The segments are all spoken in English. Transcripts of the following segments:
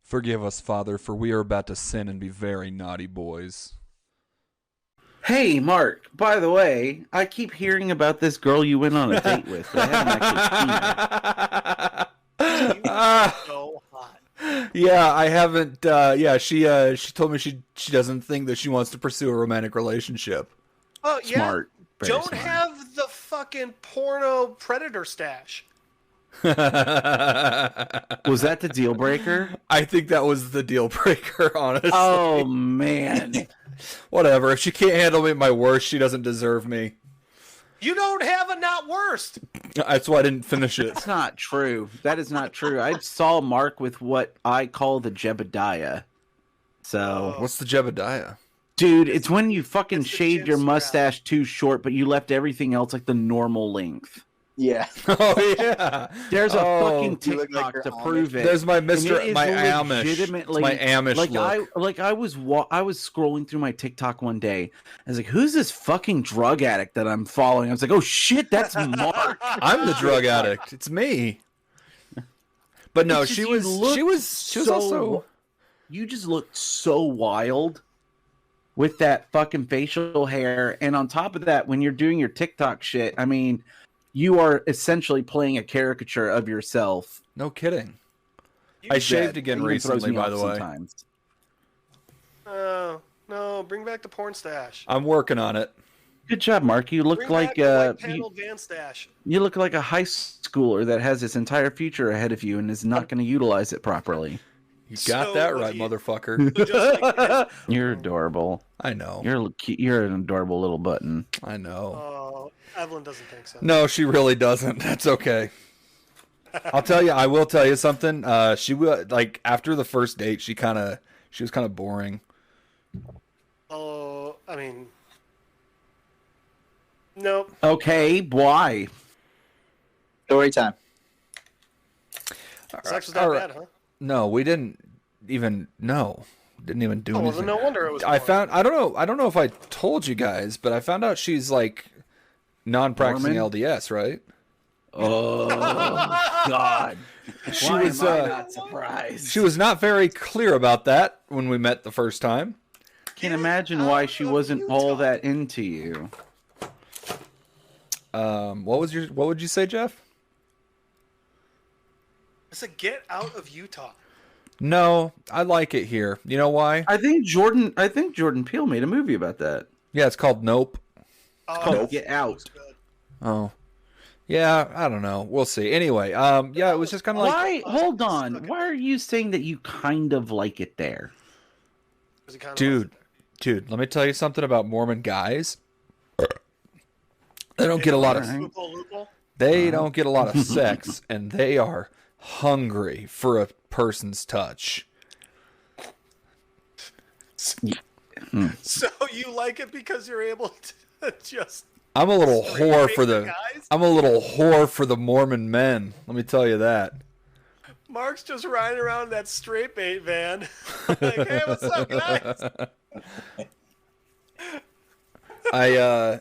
Forgive us, Father, for we are about to sin and be very naughty boys. Hey, Mark, by the way, I keep hearing about this girl you went on a date with, but I haven't actually seen her. So hot. Yeah, I haven't. She told me she doesn't think that she wants to pursue a romantic relationship. Oh, Smart. yeah. Very Don't smart. have the fucking porno predator stash. Was that the deal breaker? I think that was the deal breaker, honestly. Oh, man. Whatever. If she can't handle me at my worst, she doesn't deserve me. You don't have a not worst. That's why I didn't finish it. That's not true. That is not true. I saw Mark with what I call the Jebediah. So, What's the Jebediah? dude, it's when you fucking It's the shaved your chin strap. mustache too short, but you left everything else like the normal length. Yeah. Oh yeah. There's a fucking you look like TikTok you're to Amish. prove it. There's my And it Mr. is my Amish. It's legitimately- my Amish like look. I was scrolling through my TikTok one day. I was like, "Who's this fucking drug addict that I'm following?" I was like, "Oh shit, that's Mark." I'm the drug addict. It's me. But no, It's just she you was look so- also You just looked so wild with that fucking facial hair, and on top of that, when you're doing your TikTok shit, I mean, you are essentially playing a caricature of yourself. no kidding. You I said- shaved again Even throws recently, me by off the way. sometimes. No, bring back the porn stash. I'm working on it. Good job, Mark. You look Bring like back the white panel van stash. you look like a high schooler that has his entire future ahead of you and is not going to utilize it properly. You got So that what right, do you- motherfucker. So just like You're adorable. I know. You're an adorable little button. I know. Oh, Evelyn doesn't think so. No, she really doesn't. That's okay. I'll tell you. I will tell you something. She will like after the first date. She was kind of boring. Oh, I mean, nope. Okay, why? Story time. Sex was that All right. bad, huh? No, we didn't even. No, didn't even do Oh, well, anything. then no wonder it was. I porn. found. I don't know. I don't know if I told you guys, but I found out she's like non-practicing Mormon? LDS, right? Oh God! She Why was. am I not surprised? She was not very clear about that when we met the first time. Can't imagine why she wasn't all that into you. What would you say, Jeff? I said, get out of Utah. No, I like it here. You know why? I think Jordan Peele made a movie about that. Yeah, it's called Nope. Oh, Called Get Out. good. Oh. Yeah, I don't know. We'll see. Anyway, yeah, it was just kind of like Why? Hold on. Why are you saying that you kind of like it there? Was he kind of dude, let me tell you something about Mormon guys. They don't get a lot of loophole? they don't get a lot of sex, and they are hungry for a person's touch. So you like it because you're able to just I'm a little whore rape for the the guys? I'm a little whore for the Mormon men. Let me tell you that. Mark's just riding around in that straight bait van. Like, hey, what's up, guys? I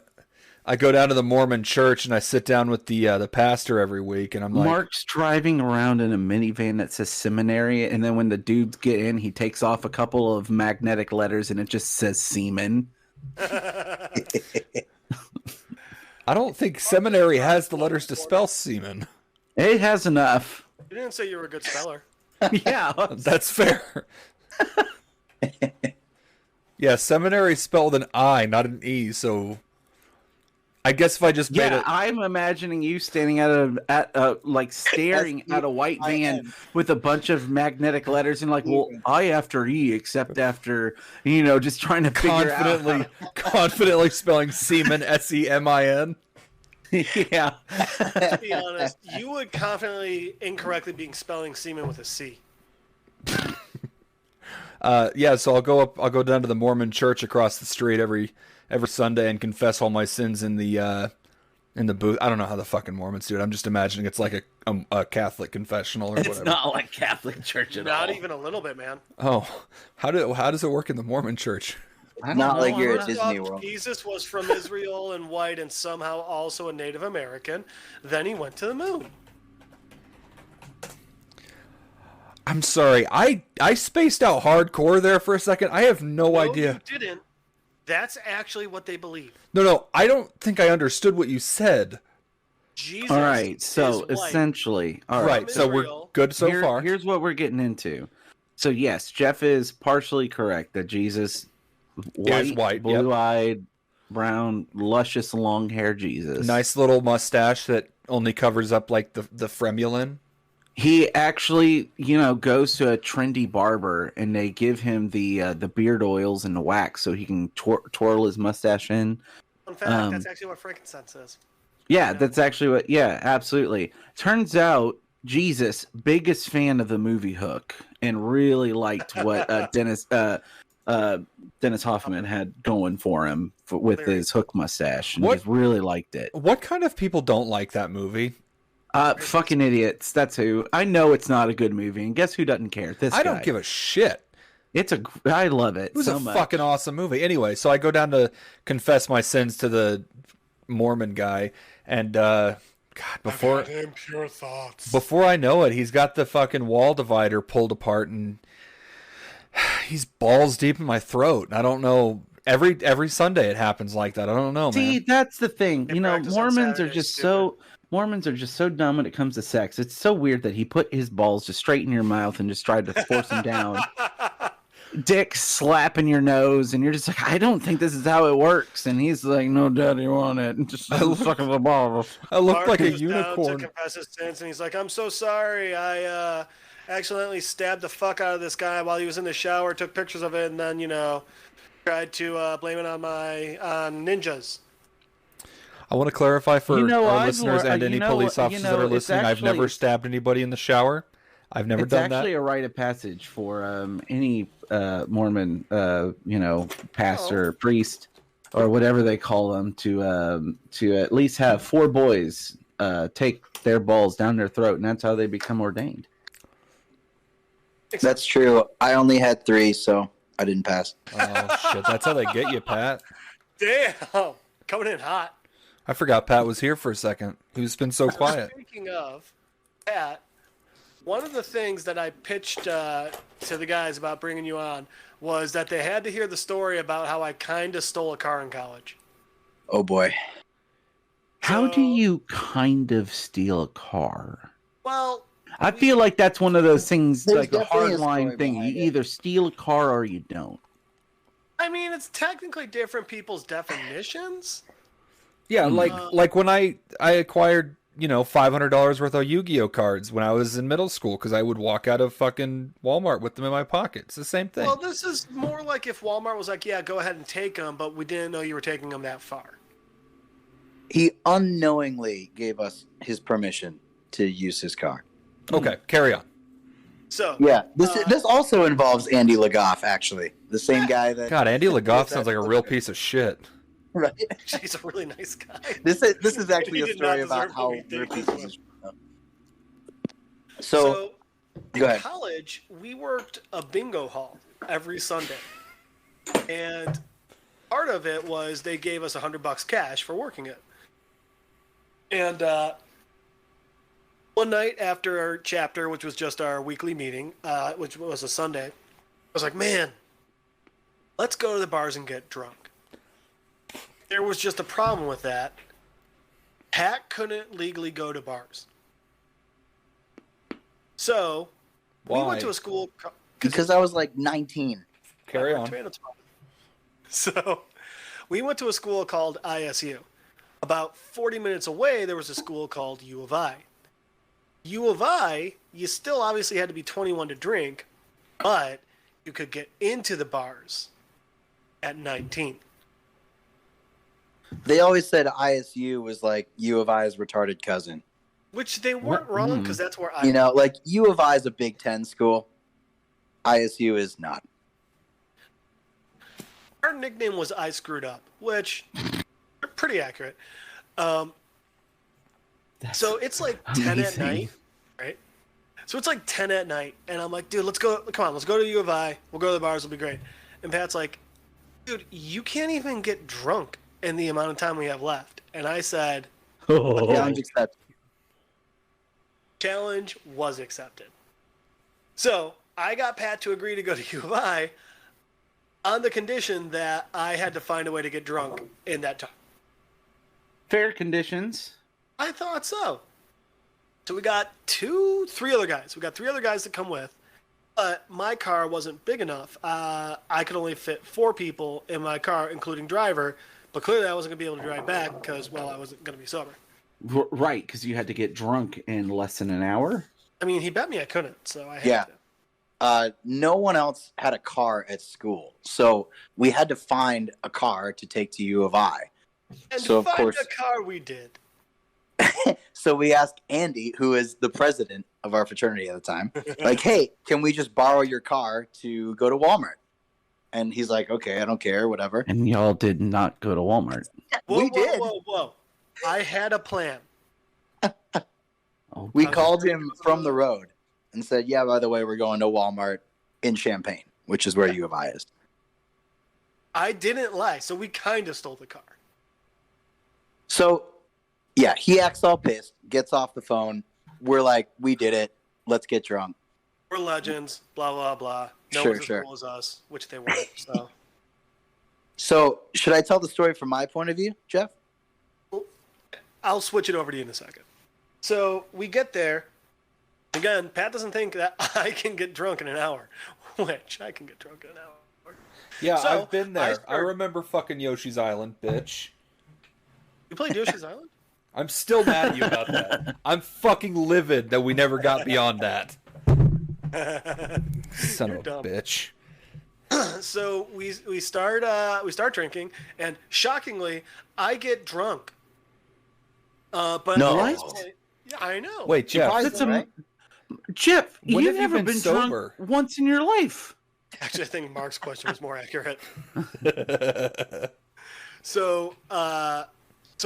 go down to the Mormon church and I sit down with the pastor every week, and I'm like, Mark's driving around in a minivan that says seminary, and then when the dudes get in, he takes off a couple of magnetic letters and it just says semen. I don't think seminary has the letters to spell semen. It has enough. You didn't say you were a good speller. Yeah. That's fair. Yeah, seminary spelled an I, not an E, so I guess if I just made Yeah, it I'm imagining you standing like staring at a white van with a bunch of magnetic letters and like, well, I after E, except after, just trying to figure out. confidently spelling semen SEMIN. Yeah. To be honest, you would confidently incorrectly being spelling semen with a C. Yeah, so I'll go down to the Mormon church across the street every Sunday and confess all my sins in the booth. I don't know how the fucking Mormons do it. I'm just imagining it's like a Catholic confessional or whatever. It's not like Catholic church at all. Not even a little bit, man. Oh, how does it work in the Mormon church? Not like you're at First off, Disney World. Jesus was from Israel and white and somehow also a Native American. Then he went to the moon. I'm sorry. I spaced out hardcore there for a second. I have no idea. You didn't. That's actually what they believe. No. I don't think I understood what you said. Jesus. All right, so is white. essentially, all Right. right. So we're Israel. good so far. Here's what we're getting into. So yes, Jeff is partially correct that Jesus Is white, yep. blue-eyed, brown, luscious long hair Jesus. Nice little mustache that only covers up like the fremulin. He actually, goes to a trendy barber and they give him the beard oils and the wax so he can twirl his mustache in. In fact, that's actually what frankincense is. Yeah, that's actually what. Yeah, absolutely. Turns out Jesus, biggest fan of the movie Hook, and really liked what Dennis Hoffman had going for him with his Hook mustache. And he really liked it. What kind of people don't like that movie? Fucking idiots. That's who. I know it's not a good movie, and guess who doesn't care? This guy. I don't give a shit. I love it. It was so a much. fucking awesome movie. Anyway, so I go down to confess my sins to the Mormon guy, and before pure thoughts. before I know it, he's got the fucking wall divider pulled apart, and he's balls deep in my throat. I don't know. Every Sunday it happens like that. I don't know, See, man. that's the thing. They practice on Mormons are Saturdays, just stupid. Mormons are just so dumb when it comes to sex. It's so weird that he put his balls just straight in your mouth and just tried to force them down. Dick slapping your nose, and you're just like, I don't think this is how it works. And he's like, No, Daddy, you want it? And just sucking the balls. I look Mark like a goes down unicorn. to confess his sins, and he's like, "I'm so sorry. I accidentally stabbed the fuck out of this guy while he was in the shower. Took pictures of it, and then tried to blame it on ninjas." I want to clarify for our I've listeners and any police officers that are it's listening. I've actually- never stabbed anybody in the shower. I've never It's done actually that. a rite of passage for any Mormon, pastor, priest, or whatever they call them, to at least have 4 boys take their balls down their throat, and that's how they become ordained. That's true. I only had 3, so I didn't pass. Oh shit, that's how they get you, Pat. Damn, coming in hot. I forgot Pat was here for a second. He's been so quiet. Speaking of Pat, one of the things that I pitched to the guys about bringing you on was that they had to hear the story about how I kind of stole a car in college. Oh boy. How do you kind of steal a car? Well, I feel like that's one of those things, There's like a definitely a hard line story thing. You behind it. either steal a car or you don't. I mean, it's technically different people's definitions. Yeah, like when I acquired, $500 worth of Yu-Gi-Oh cards when I was in middle school because I would walk out of fucking Walmart with them in my pocket. It's the same thing. Well, this is more like if Walmart was like, yeah, go ahead and take them, but we didn't know you were taking them that far. He unknowingly gave us his permission to use his car. Okay, carry on. So Yeah, this also involves Andy Legoff, actually, the same guy that. God, Andy Legoff sounds like a real piece of shit. Right. he's a really nice guy. This is actually He a did story not about deserve how what we we're think he pieces of shit. So in go ahead. college, we worked a bingo hall every Sunday, and part of it was they gave us $100 cash for working it. And one night after our chapter, which was just our weekly meeting, which was a Sunday, I was like, man, let's go to the bars and get drunk. There was just a problem with that. Pat couldn't legally go to bars. So we Why? went to a school. Because I was like 19. Carry on. So we went to a school called ISU. About 40 minutes away, there was a school called U of I. U of I, you still obviously had to be 21 to drink, but you could get into the bars at 19. They always said ISU was like U of I's retarded cousin. Which they weren't wrong, because that's where I You know, like U of I is a Big Ten school. ISU is not. Our nickname was I Screwed Up, which pretty accurate. So it's like 10 at amazing. night, right? So it's like 10 at night, and I'm like, dude, let's go. Come on, let's go to U of I. We'll go to the bars. It'll be great. And Pat's like, dude, you can't even get drunk in the amount of time we have left. And I said, Challenge accepted. challenge was accepted. So I got Pat to agree to go to U of I on the condition that I had to find a way to get drunk in that time. Fair conditions. I thought so. So we got three other guys. We got three other guys to come with. But my car wasn't big enough. I could only fit 4 people in my car, including driver. But clearly I wasn't going to be able to drive back because, well, I wasn't going to be sober. Right, because you had to get drunk in less than an hour. I mean, he bet me I couldn't, so I had to. No one else had a car at school, so we had to find a car to take to U of I. And So, to of find course- a car we did. So we asked Andy, who is the president of our fraternity at the time, like, hey, can we just borrow your car to go to Walmart? And he's like, okay, I don't care, whatever. And y'all did not go to Walmart. We did. Whoa. I had a plan. Oh, We Okay. called him from the road and said, yeah, by the way, we're going to Walmart in Champaign, which is where U of I is. I didn't lie, so we kind of stole the car. So, yeah, he acts all pissed, gets off the phone. We're like, we did it. Let's get drunk. We're legends, blah, blah, blah. No Sure, one's sure. as cool as us, which they weren't, so. So, should I tell the story from my point of view, Jeff? I'll switch it over to you in a second. So we get there. Again, Pat doesn't think that I can get drunk in an hour, which I can get drunk in an hour. Yeah, So, I've been there. I start- remember fucking Yoshi's Island, bitch. You played Yoshi's Island? I'm still mad at you about that. I'm fucking livid that we never got beyond that. Son You're of a dumb. bitch. So we start drinking, and shockingly, I get drunk. But No. at this point- yeah, I know. Wait, Jeff. Surprising, That's a- right? Jeff, When you've have you never been been sober? drunk once in your life. Actually, I think Mark's question was more accurate. So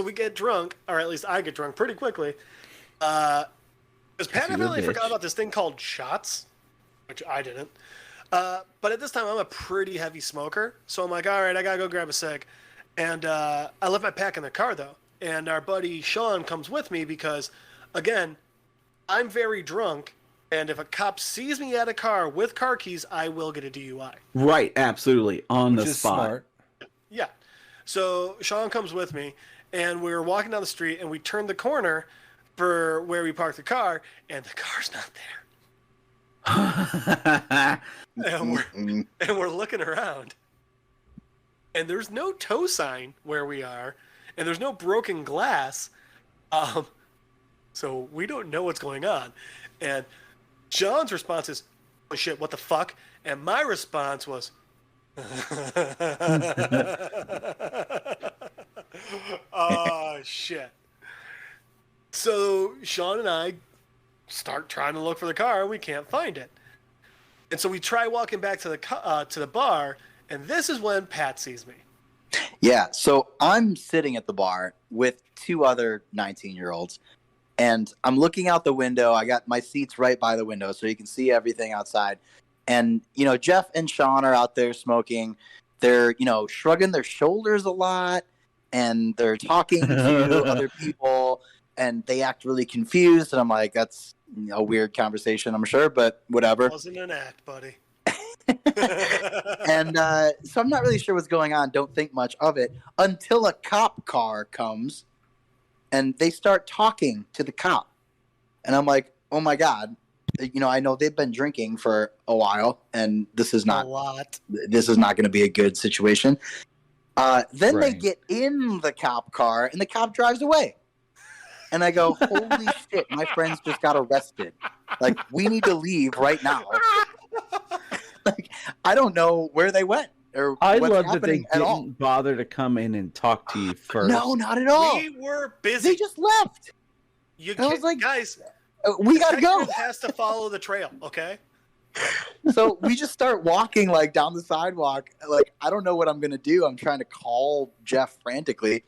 we get drunk, or at least I get drunk pretty quickly. Because Pat you're a evidently forgot bitch. about this thing called shots, which I didn't. But at this time, I'm a pretty heavy smoker, so I'm like, all right, I gotta go grab a cig. And I left my pack in the car though, and our buddy Sean comes with me because, again, I'm very drunk, and if a cop sees me at a car with car keys, I will get a DUI. Right, absolutely. On Which the is spot. smart. Yeah. So Sean comes with me, and we were walking down the street, and we turned the corner for where we parked the car, and the car's not there. And we're looking around, and there's no tow sign where we are, and there's no broken glass. So we don't know what's going on. And Sean's response is, "Oh shit, what the fuck?" And my response was, "Oh shit." So Sean and I start trying to look for the car, and we can't find it. And so we try walking back to the bar, and this is when Pat sees me. Yeah, so I'm sitting at the bar with 2 other 19-year-olds, and I'm looking out the window. I got my seats right by the window, so you can see everything outside. And, Jeff and Sean are out there smoking. They're, shrugging their shoulders a lot, and they're talking to other people, and they act really confused. And I'm like, that's a weird conversation, I'm sure, but whatever. Wasn't an act, buddy. And so I'm not really sure what's going on. Don't think much of it until a cop car comes and they start talking to the cop. And I'm like, oh my God, I know they've been drinking for a while and this is A not lot. going to be a good situation. Then they Right. get in the cop car and the cop drives away. And I go, holy shit, my friends just got arrested. Like, we need to leave right now. Like, I don't know where they went or I what's love that they happening at didn't all. bother to come in and talk to you first. No, not at all. We were busy. They just left. You I was can't, like, guys, We got to go. detective has to follow the trail, okay? So we just start walking like down the sidewalk. Like, I don't know what I'm going to do. I'm trying to call Jeff frantically.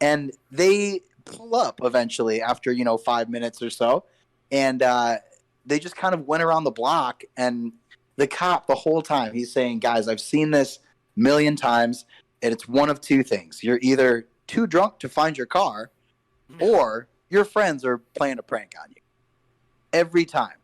And they pull up eventually after, 5 minutes or so. And they just kind of went around the block. And the cop, the whole time, he's saying, guys, I've seen this a million times. And it's one of 2 things. You're either too drunk to find your car or your friends are playing a prank on you. Every time.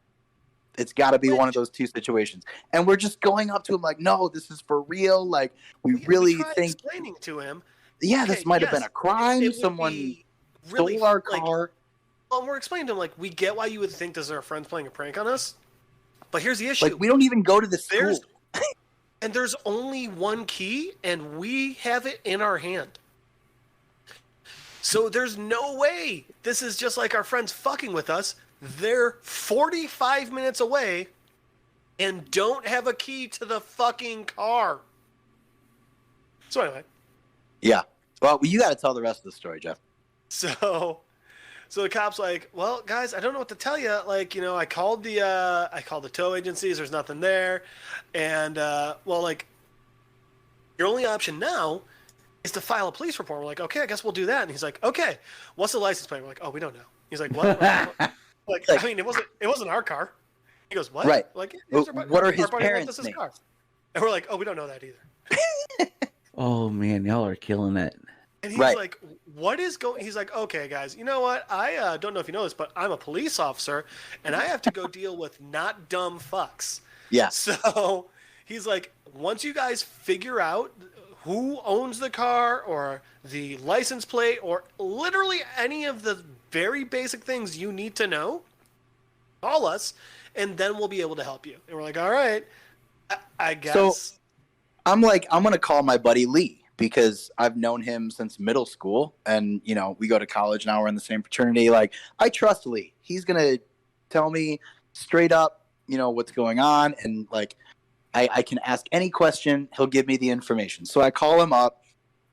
It's got to be one of those two situations. And we're just going up to him like, no, this is for real. Like, we really tried think, explaining to him. yeah, Okay, this might have been a crime. it would Someone be really stole our like, car. well, we're explaining to him like, we get why you would think this is our friends playing a prank on us, but here's the issue: Like, we don't even go to the school. there's only one key, and we have it in our hand. So there's no way this is just like our friends fucking with us. They're 45 minutes away and don't have a key to the fucking car. So anyway. Yeah. Well, you got to tell the rest of the story, Jeff. So the cop's like, well, guys, I don't know what to tell you. Like, you know, I called the tow agencies. There's nothing there. And, well, like, your only option now is to file a police report. We're like, okay, I guess we'll do that. And he's like, okay, what's the license plate? We're like, oh, we don't know. He's like, what? Like, I mean, it wasn't our car. He goes, what? Right. Like, what are his parents' names? Car. And we're like, oh, we don't know that either. Oh man, y'all are killing it. And he's Right. like, what is going? He's like, okay, guys, you know what? I don't know if you know this, but I'm a police officer, and I have to go deal with not dumb fucks. Yeah. So he's like, once you guys figure out who owns the car or the license plate or literally any of the very basic things you need to know, call us, and then we'll be able to help you. And we're like, all right, I guess. So I'm like, I'm going to call my buddy Lee because I've known him since middle school. And, you know, we go to college now. We're in the same fraternity. Like, I trust Lee. He's going to tell me straight up, you know, what's going on. And, like, I can ask any question. He'll give me the information. So I call him up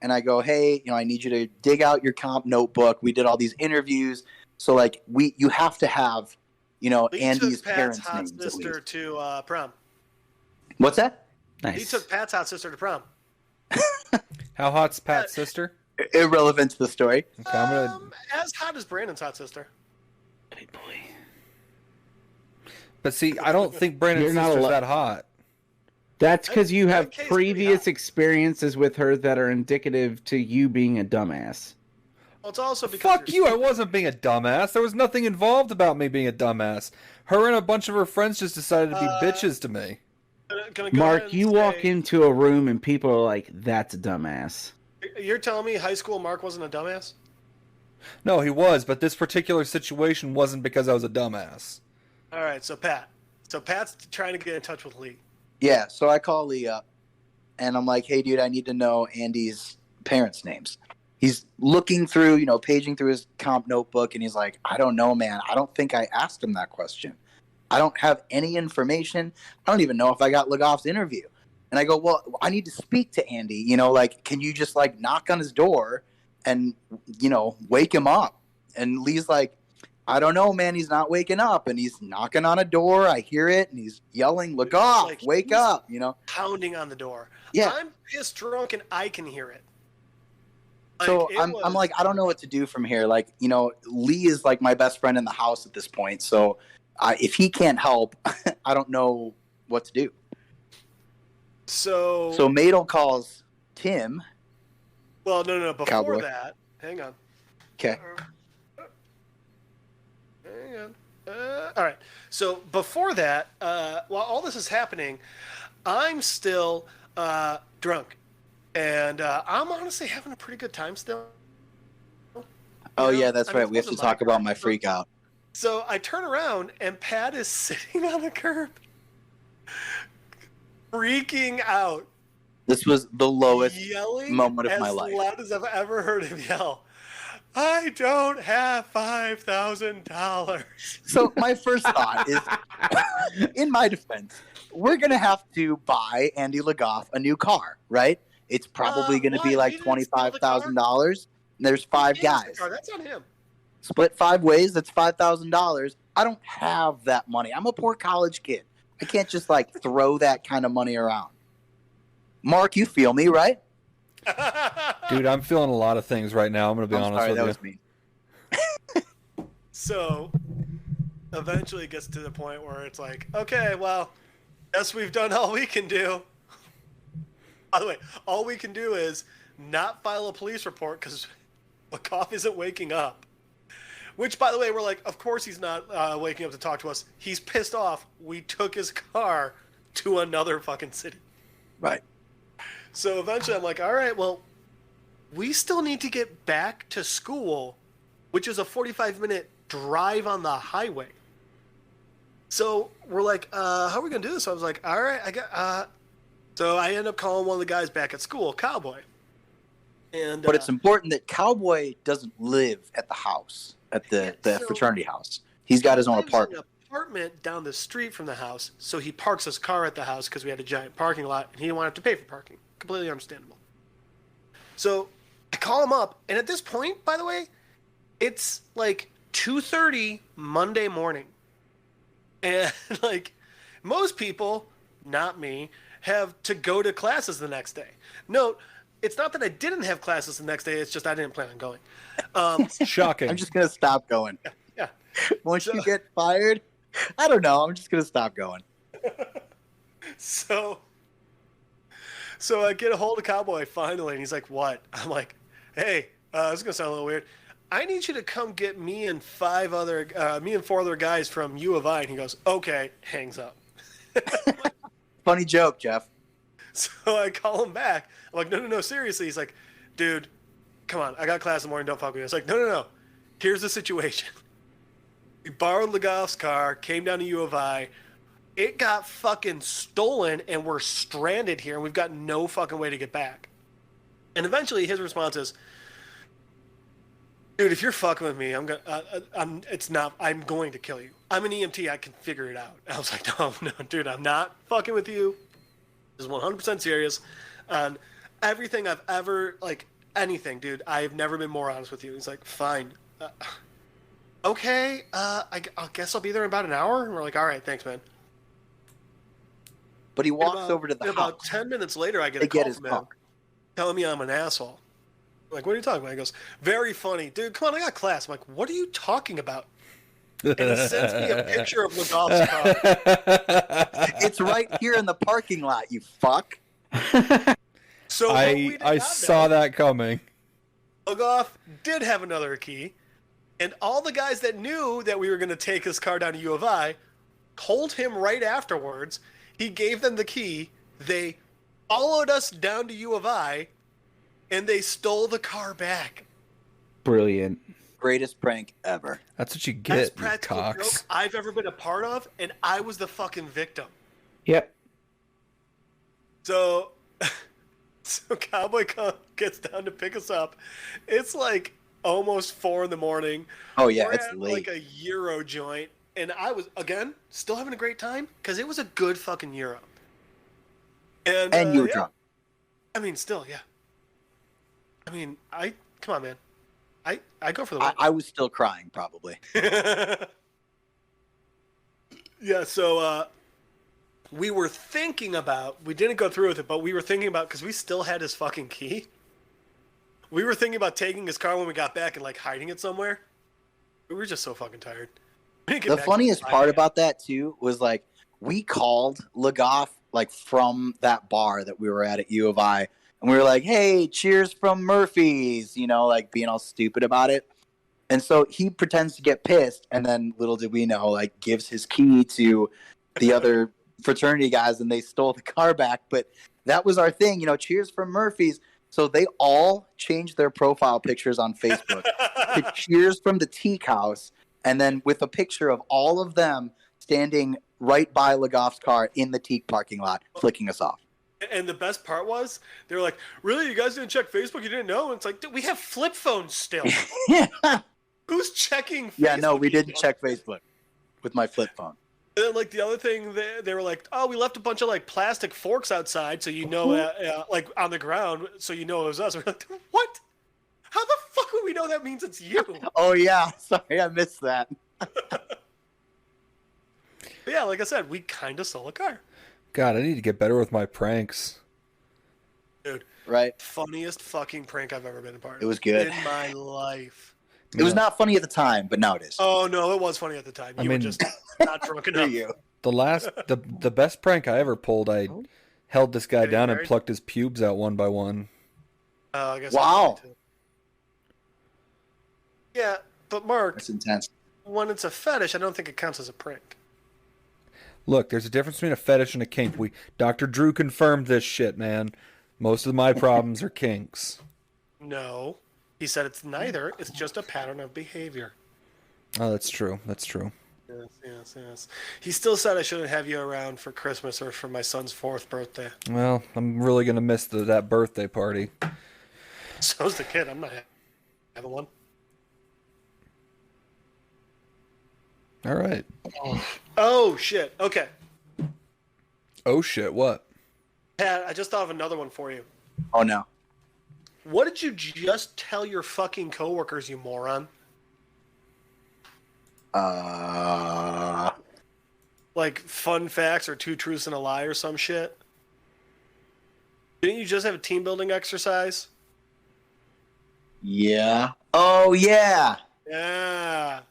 and I go, hey, you know, I need you to dig out your comp notebook. We did all these interviews. So, like, you have to have, you know, Lee Andy's took Pat's parents' hot names. At sister least. to prom. What's that? Nice. He took Pat's hot sister to prom. How hot's Pat's sister? Irrelevant to the story. Okay, I'm gonna. As hot as Brandon's hot sister. Good boy. But see, I don't think Brandon's You're not sister's allo- that hot. That's because you have That case pretty previous hot. experiences with her that are indicative to you being a dumbass. Well, it's also because Fuck you! I wasn't being a dumbass. There was nothing involved about me being a dumbass. Her and a bunch of her friends just decided to be bitches to me. Gonna go ahead Mark, and you say- walk into a room and people are like, that's a dumbass. You're telling me high school Mark wasn't a dumbass? No, he was, but this particular situation wasn't because I was a dumbass. All right, so Pat. So Pat's trying to get in touch with Lee. Yeah, so I call Lee up, and I'm like, hey, dude, I need to know Andy's parents' names. He's looking through, you know, paging through his comp notebook, and he's like, I don't know, man. I don't think I asked him that question. I don't have any information. I don't even know if I got Legoff's interview. And I go, well, I need to speak to Andy. You know, like, can you just, like, knock on his door and, you know, wake him up? And Lee's like, I don't know, man. He's not waking up. And he's knocking on a door. I hear it. And he's yelling, Legoff, Like, wake he's up, you know? Pounding on the door. Yeah. I'm pissed drunk and I can hear it. So it I'm was- like, I don't know what to do from here. Like, you know, Lee is like my best friend in the house at this point. So if he can't help, I don't know what to do. So Madel calls Tim. well, no. Before Cowboy. that, hang on. Okay. Hang on. All right. So before that, while all this is happening, I'm still drunk, and I'm honestly having a pretty good time still. Oh, You know? yeah, that's I mean, right. it We have to wasn't talk my about car. my freak out. So I turn around and Pat is sitting on the curb, freaking out, This was the lowest yelling moment of as my life. loud as I've ever heard him yell. I don't have $5,000. So my first thought is, in my defense, we're going to have to buy Andy Legoff a new car, right? It's probably going to be why? like He didn't steal the car? $25,000. There's five He is the guys. car. That's on him. Split 5 ways, that's $5,000. I don't have that money. I'm a poor college kid. I can't just like throw that kind of money around. Mark, you feel me, right? Dude, I'm feeling a lot of things right now. I'm gonna be I'm honest sorry, with that you. was me. So eventually it gets to the point where it's like, okay, well, guess we've done all we can do. By the way, all we can do is not file a police report because McCoff isn't waking up. Which, by the way, we're like, of course he's not waking up to talk to us. He's pissed off. We took his car to another fucking city. Right. So eventually I'm like, all right, well, we still need to get back to school, which is a 45-minute drive on the highway. So we're like, how are we going to do this? So I was like, all right, so I end up calling one of the guys back at school, Cowboy. But it's important that Cowboy doesn't live at the house, at the so fraternity house. He's got his own lives in apartment. an apartment down the street from the house, so he parks his car at the house because we had a giant parking lot, and he didn't want to have to pay for parking. Completely understandable. So I call him up, and at this point, by the way, it's like 2:30 Monday morning. And like most people, not me, have to go to classes the next day. Note, it's not that I didn't have classes the next day, it's just I didn't plan on going. Shocking. I'm just going to stop going. Yeah. Once you get fired, I don't know. I'm just going to stop going. So I get a hold of Cowboy finally, and he's like, what? I'm like, hey, this is going to sound a little weird. I need you to come get me and four other guys from U of I. And he goes, okay, hangs up. Funny joke, Jeff. So I call him back. I'm like, no, seriously. He's like, dude, come on. I got class in the morning. Don't fuck with me. I was like, no. Here's the situation. We borrowed Legoff's car, came down to U of I. It got fucking stolen, and we're stranded here, and we've got no fucking way to get back. And eventually his response is, dude, if you're fucking with me, I'm going to kill you. I'm an EMT. I can figure it out. I was like, no, dude, I'm not fucking with you. This is 100% serious. On everything I've ever, like, anything, dude, I've never been more honest with you. He's like, fine. Okay, I guess I'll be there in about an hour. And we're like, all right, thanks, man. But he walks over to the house. About 10 minutes later, I get a call his from him car. telling me I'm an asshole. I'm like, what are you talking about? He goes, very funny. Dude, come on, I got class. I'm like, what are you talking about? And he sends me a picture of Legoff's car. It's right here in the parking lot, you fuck. So I saw that coming. Legoff did have another key, and all the guys that knew that we were going to take his car down to U of I told him right afterwards. He gave them the key. They followed us down to U of I, and they stole the car back. Brilliant. Greatest prank ever. That's what you Best get, you practical cocks. joke I've ever been a part of, and I was the fucking victim. Yep. So Cowboy gets down to pick us up. It's like almost 4 a.m. Oh, yeah, We're it's at late. like a Euro joint, and I was, again, still having a great time, because it was a good fucking Euro. And you were yeah. drunk. I mean, still, yeah. I mean, come on, man. I go for the win. I was still crying, probably. Yeah, so we were thinking about, we didn't go through with it, but we were thinking about, because we still had his fucking key. We were thinking about taking his car when we got back and like hiding it somewhere. We were just so fucking tired. The funniest part about that, too, was like, we called Legoff like from that bar that we were at U of I, and we were like, hey, cheers from Murphy's, like being all stupid about it. And so he pretends to get pissed, and then little did we know, like, gives his key to the other fraternity guys, and they stole the car back. But that was our thing, cheers from Murphy's. So they all changed their profile pictures on Facebook to cheers from the Teak House, and then with a picture of all of them standing right by Legoff's car in the Teak parking lot, flicking us off. And the best part was, they were like, really, you guys didn't check Facebook? You didn't know? And it's like, dude, we have flip phones still. Who's checking Facebook? Yeah, no, we didn't check Facebook with my flip phone. And then, like, the other thing, they were like, oh, we left a bunch of, like, plastic forks outside, so like, on the ground, so it was us. We're like, what? How the fuck would we know that means it's you? Oh, yeah. Sorry, I missed that. But yeah, like I said, we kind of stole a car. God, I need to get better with my pranks. Dude. Right? Funniest fucking prank I've ever been a part of. It was good. In my life. It was not funny at the time, but now it is. Oh, no, it was funny at the time. You were just not drunk enough. You. The best prank I ever pulled, I held this guy down and plucked his pubes out one by one. I guess wow. Yeah, But Mark, That's intense. when it's a fetish, I don't think it counts as a prank. Look, there's a difference between a fetish and a kink. Dr. Drew confirmed this shit, man. Most of my problems are kinks. No. He said it's neither. It's just a pattern of behavior. Oh, that's true. That's true. Yes. He still said I shouldn't have you around for Christmas or for my son's 4th birthday. Well, I'm really gonna miss that birthday party. So's the kid. I'm not having one. All right. Oh, shit. Okay. Oh shit! What? Pat, I just thought of another one for you. Oh no. What did you just tell your fucking coworkers, you moron? Like fun facts or 2 truths and a lie or some shit? Didn't you just have a team building exercise? Yeah. Oh yeah. Yeah.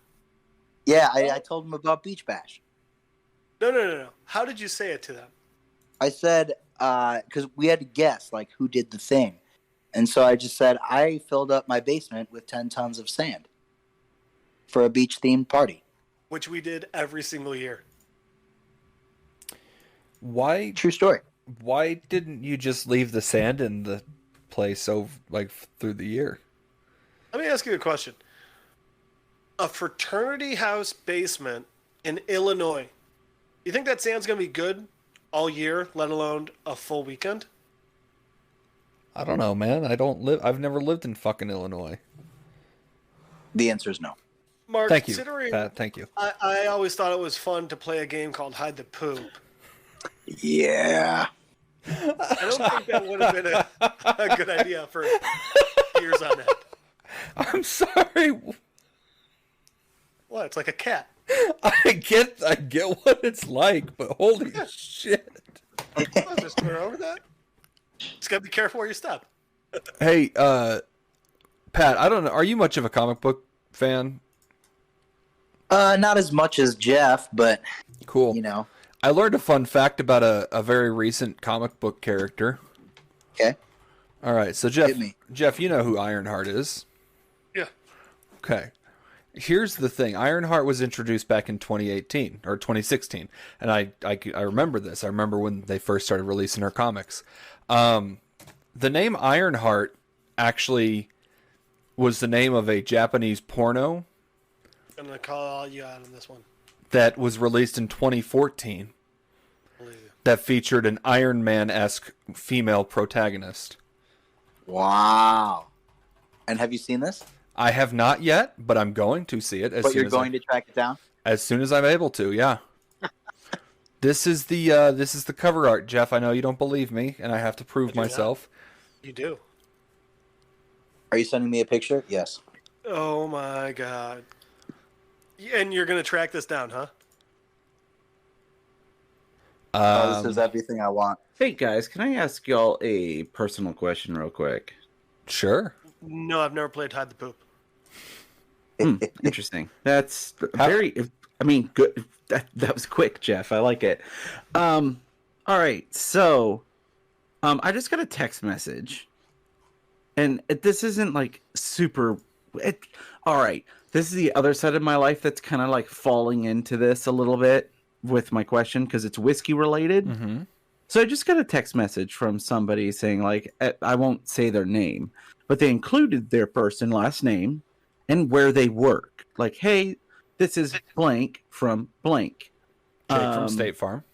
Yeah, I told him about Beach Bash. No. How did you say it to them? I said, because we had to guess, like, who did the thing. And so I just said, I filled up my basement with 10 tons of sand for a beach-themed party. Which we did every single year. Why? True story. Why didn't you just leave the sand in the place through the year? Let me ask you a question. A fraternity house basement in Illinois. You think that sand's going to be good all year, let alone a full weekend? I don't know, man. I've never lived in fucking Illinois. The answer is no. Mark, Thank you, considering Pat. Thank you. I always thought it was fun to play a game called Hide the Poop. Yeah. I don't think that would have been a good idea for years on end. I'm sorry. What? It's like a cat. I get what it's like, but holy shit. I'll just turn over that. Just gotta be careful where you step. Hey, Pat, I don't know. Are you much of a comic book fan? Not as much as Jeff, but Cool. you know. I learned a fun fact about a very recent comic book character. Okay. All right, so Jeff, Hit me. you know who Ironheart is. Yeah. Okay. Here's the thing. Ironheart was introduced back in 2018 or 2016. And I remember this. I remember when they first started releasing her comics. The name Ironheart actually was the name of a Japanese porno I'm gonna call all you out on this one. that was released in 2014 Believe you. that featured an Iron Man-esque female protagonist. Wow. And have you seen this? I have not yet, but I'm going to see it But you're going to track it down? as soon as I'm able to. Yeah. This is the cover art, Jeff. I know you don't believe me, and I have to prove do not. myself. You do. Are you sending me a picture? Yes. Oh my god. And you're gonna track this down, huh? This is everything I want. Hey guys, can I ask y'all a personal question real quick? Sure. No, I've never played Hide the Poop. Interesting. That's How- very. I mean, good. That was quick, Jeff. I like it. All right. So, I just got a text message, and this isn't like super. All right. This is the other side of my life that's kind of like falling into this a little bit with my question because it's whiskey related. Mm-hmm. So I just got a text message from somebody saying like I won't say their name, but they included their first and last name and where they work. Like, hey, this is blank from blank. Jake from State Farm.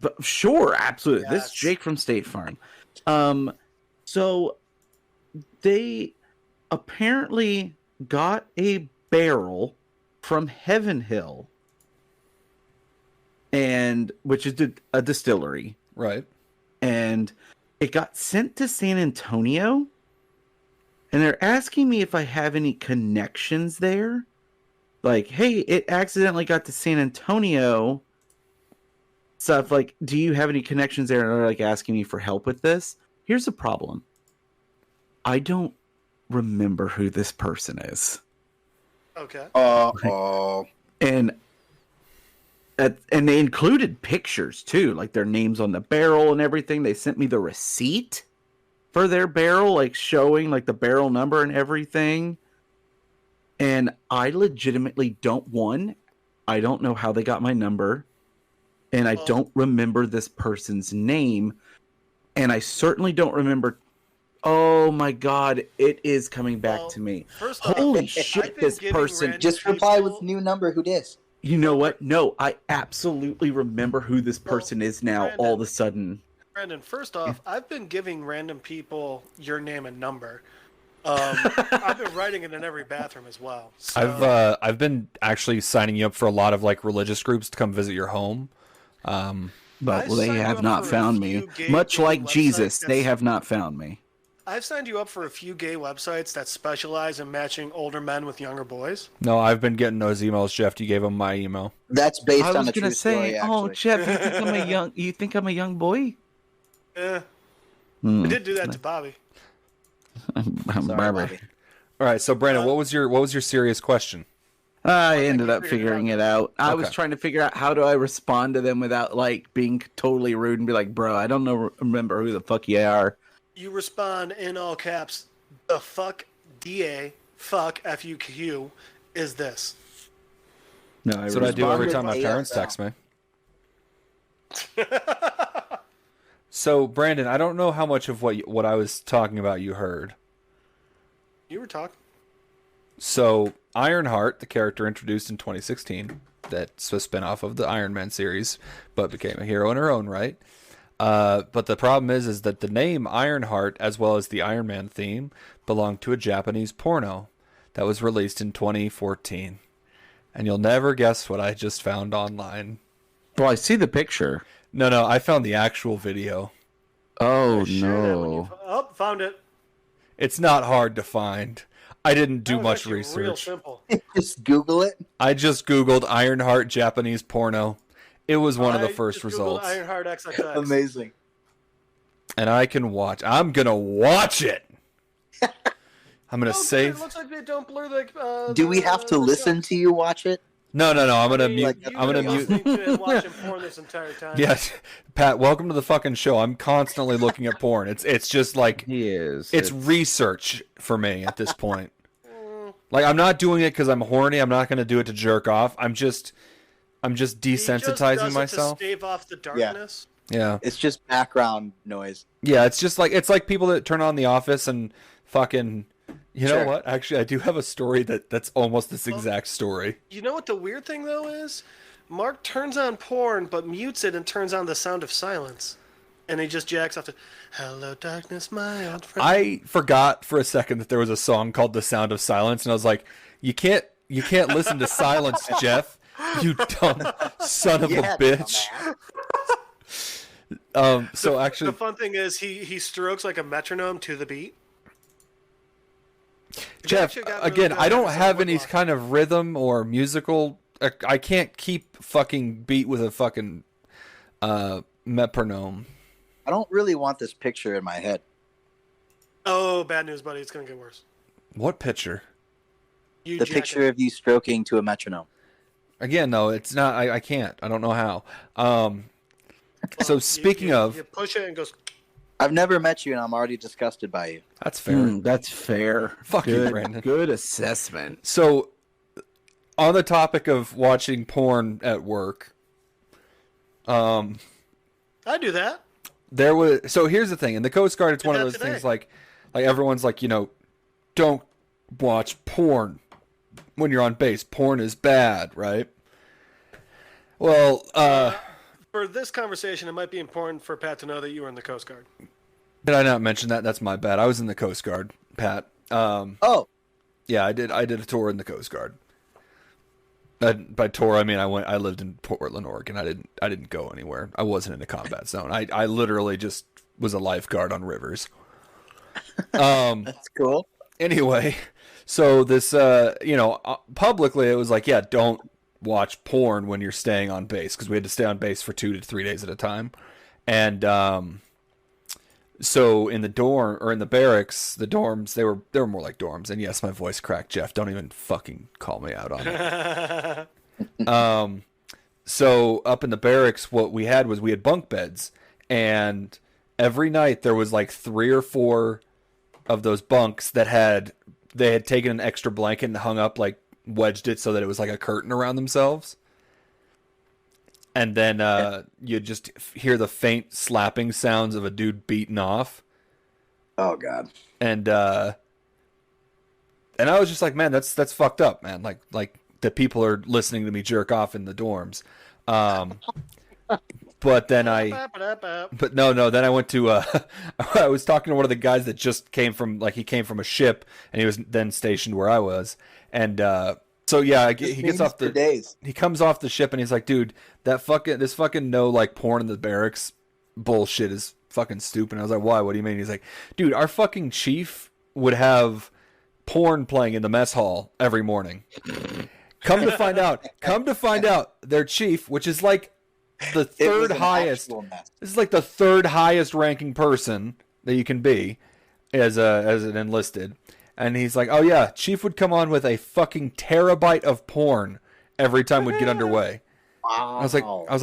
But sure, absolutely. This is Yes. Jake from State Farm. So they apparently got a barrel from Heaven Hill, and which is a distillery. Right. And it got sent to San Antonio, and they're asking me if I have any connections there. Like, hey, it accidentally got to San Antonio. Stuff like, do you have any connections there? And they're like asking me for help with this. Here's the problem. I don't remember who this person is. Okay. Oh. And they included pictures too, like their names on the barrel and everything. They sent me the receipt for their barrel, like showing like the barrel number and everything. And I legitimately I don't know how they got my number, and I don't remember this person's name, and I certainly don't remember. Oh my God, it is coming back to me. First off, Holy I've shit, been this giving person. random Just reply people- with new number. Who dis? You know what? No, I absolutely remember who this person is now Brandon. all of a sudden. Brandon, first off, I've been giving random people your name and number. I've been writing it in every bathroom as well. So, I've been actually signing you up for a lot of like religious groups to come visit your home. But I they signed you have up not for a found few me. gay Much like websites Jesus, they that's- have not found me. I've signed you up for a few gay websites that specialize in matching older men with younger boys. No, I've been getting those emails, Jeff. You gave them my email. That's based I on was a gonna true say, story. oh, Actually, Jeff, you think I'm a young boy? I Hmm. did do that to Bobby. I'm Sorry, Barbara. Bobby. All right, so Brandon, what was your serious question? I ended you up figured it figuring out. it out. I was Okay. trying to figure out how do I respond to them without like being totally rude and be like, bro, I don't remember who the fuck you are. You respond in all caps, the fuck DA, fuck FUQ is this. No, That's what I do every time my responded parents ASL. text me. So, Brandon, I don't know how much of what I was talking about you heard. You were talking. So, Ironheart, the character introduced in 2016, that's a spinoff of the Iron Man series, but became a hero in her own right. But the problem is that the name Ironheart, as well as the Iron Man theme, belonged to a Japanese porno that was released in 2014. And you'll never guess what I just found online. Well, I see the picture. No, I found the actual video. Oh Share that when you no. oh, found it. It's not hard to find. I didn't do That was much actually Real research. simple. Just Google it. I just Googled Ironheart Japanese porno. It was one of the I first just Googled results. Ironheart XXX. Amazing. And I can watch. I'm going to watch it. I'm going to Oh, save. It looks like they don't blur the. Do we have to listen to you watch it? No. I'm going to You, mute. you've I'm going been to mute. listening to it, watching porn this entire time. Yes. Pat, welcome to the fucking show. I'm constantly looking at porn. It's just like He is. it's research for me at this point. Like I'm not doing it because I'm horny. I'm not going to do it to jerk off. I'm just He just desensitizing does it myself. to stave off the darkness. Yeah. It's just background noise. Yeah, it's just like people that turn on The Office and fucking. You know Sure. what? Actually, I do have a story that's almost this exact story. You know what the weird thing though is? Mark turns on porn but mutes it and turns on the sound of silence. And he just jacks off to "Hello Darkness, my old friend." I forgot for a second that there was a song called "The Sound of Silence," and I was like, "You can't listen to silence, Jeff. You dumb son of Yeah, a bitch." So actually, The fun thing is he strokes like a metronome to the beat. Jeff, actually got really again, good I don't at have any woodblock. kind of rhythm or musical. I can't keep fucking beat with a fucking metronome. I don't really want this picture in my head. Oh, bad news, buddy. It's gonna get worse. What picture? You The jack picture it. of you stroking to a metronome. Again, no, it's not. I can't. I don't know how. So speaking of, you push it and it goes. I've never met you, and I'm already disgusted by you. that's fair. That's fair. Fuck you, good, Brandon. Good assessment. So, on the topic of watching porn at work, I do that. there was. So here's the thing: in the Coast Guard, it's Did one of that those today. things like everyone's like, don't watch porn when you're on base. Porn is bad, right? Well, For this conversation, it might be important for Pat to know that you were in the Coast Guard. did I not mention that? That's my bad. I was in the Coast Guard, Pat. Oh, Yeah, I did a tour in the Coast Guard. By tour, I mean I lived in Portland, Oregon. I didn't go anywhere. I wasn't in a combat zone. I literally just was a lifeguard on rivers. that's cool. Anyway, so this publicly it was like, yeah, don't watch porn when you're staying on base, because we had to stay on base for 2 to 3 days at a time. And so in the dorm or in the barracks, the dorms, they were more like dorms. And yes, my voice cracked, Jeff. Don't even fucking call me out on it. So up in the barracks, what we had was we had bunk beds, and every night there was like 3 or 4 of those bunks that had they had taken an extra blanket and hung up, like wedged it so that it was like a curtain around themselves. And then you just hear the faint slapping sounds of a dude beating off. Oh God. And I was just like, man, that's fucked up, man. Like the people are listening to me jerk off in the dorms. But then then I went to I was talking to one of the guys that just came from a ship, and he was then stationed where I was, and so yeah, he gets off the days. He comes off the ship and he's like, dude, this fucking no like porn in the barracks bullshit is fucking stupid. And I was like, why? What do you mean? He's like, dude, our fucking chief would have porn playing in the mess hall every morning. Come to find out, their chief, which is like the third highest. This is like the third highest ranking person that you can be as an enlisted. And he's like, oh yeah, chief would come on with a fucking terabyte of porn every time we'd get underway. Wow. I was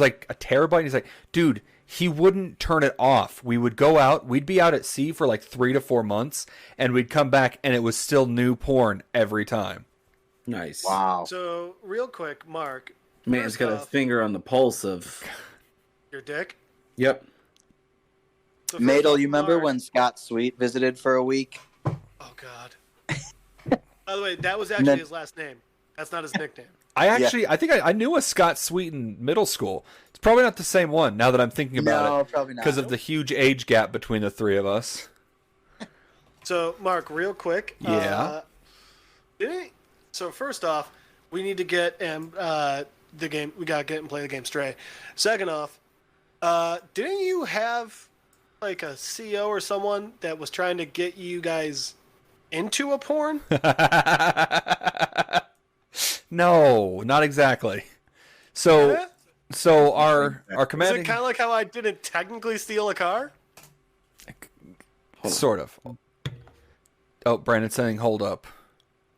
like, a terabyte? And he's like, dude, he wouldn't turn it off. We would go out, we'd be out at sea for like 3 to 4 months, and we'd come back and it was still new porn every time. Nice. Wow. So, real quick, Mark. Man's got a finger on the pulse of your dick. Yep. So Madel, you remember Mark, when Scott Sweet visited for a week? Oh God. By the way, that was actually his last name. That's not his nickname. I think I knew a Scott Sweet in middle school. It's probably not the same one now that I'm thinking about it. No, probably not. Because of the huge age gap between the three of us. So, Mark, real quick. Yeah. So first off, we need to get the game. We gotta get and play the game straight. Second off, didn't you have like a CEO or someone that was trying to get you guys into a porn? No, not exactly. So, Yeah? so our Is commanding it kind of like how I didn't technically steal a car? sort of. Oh, Brandon's saying, hold up.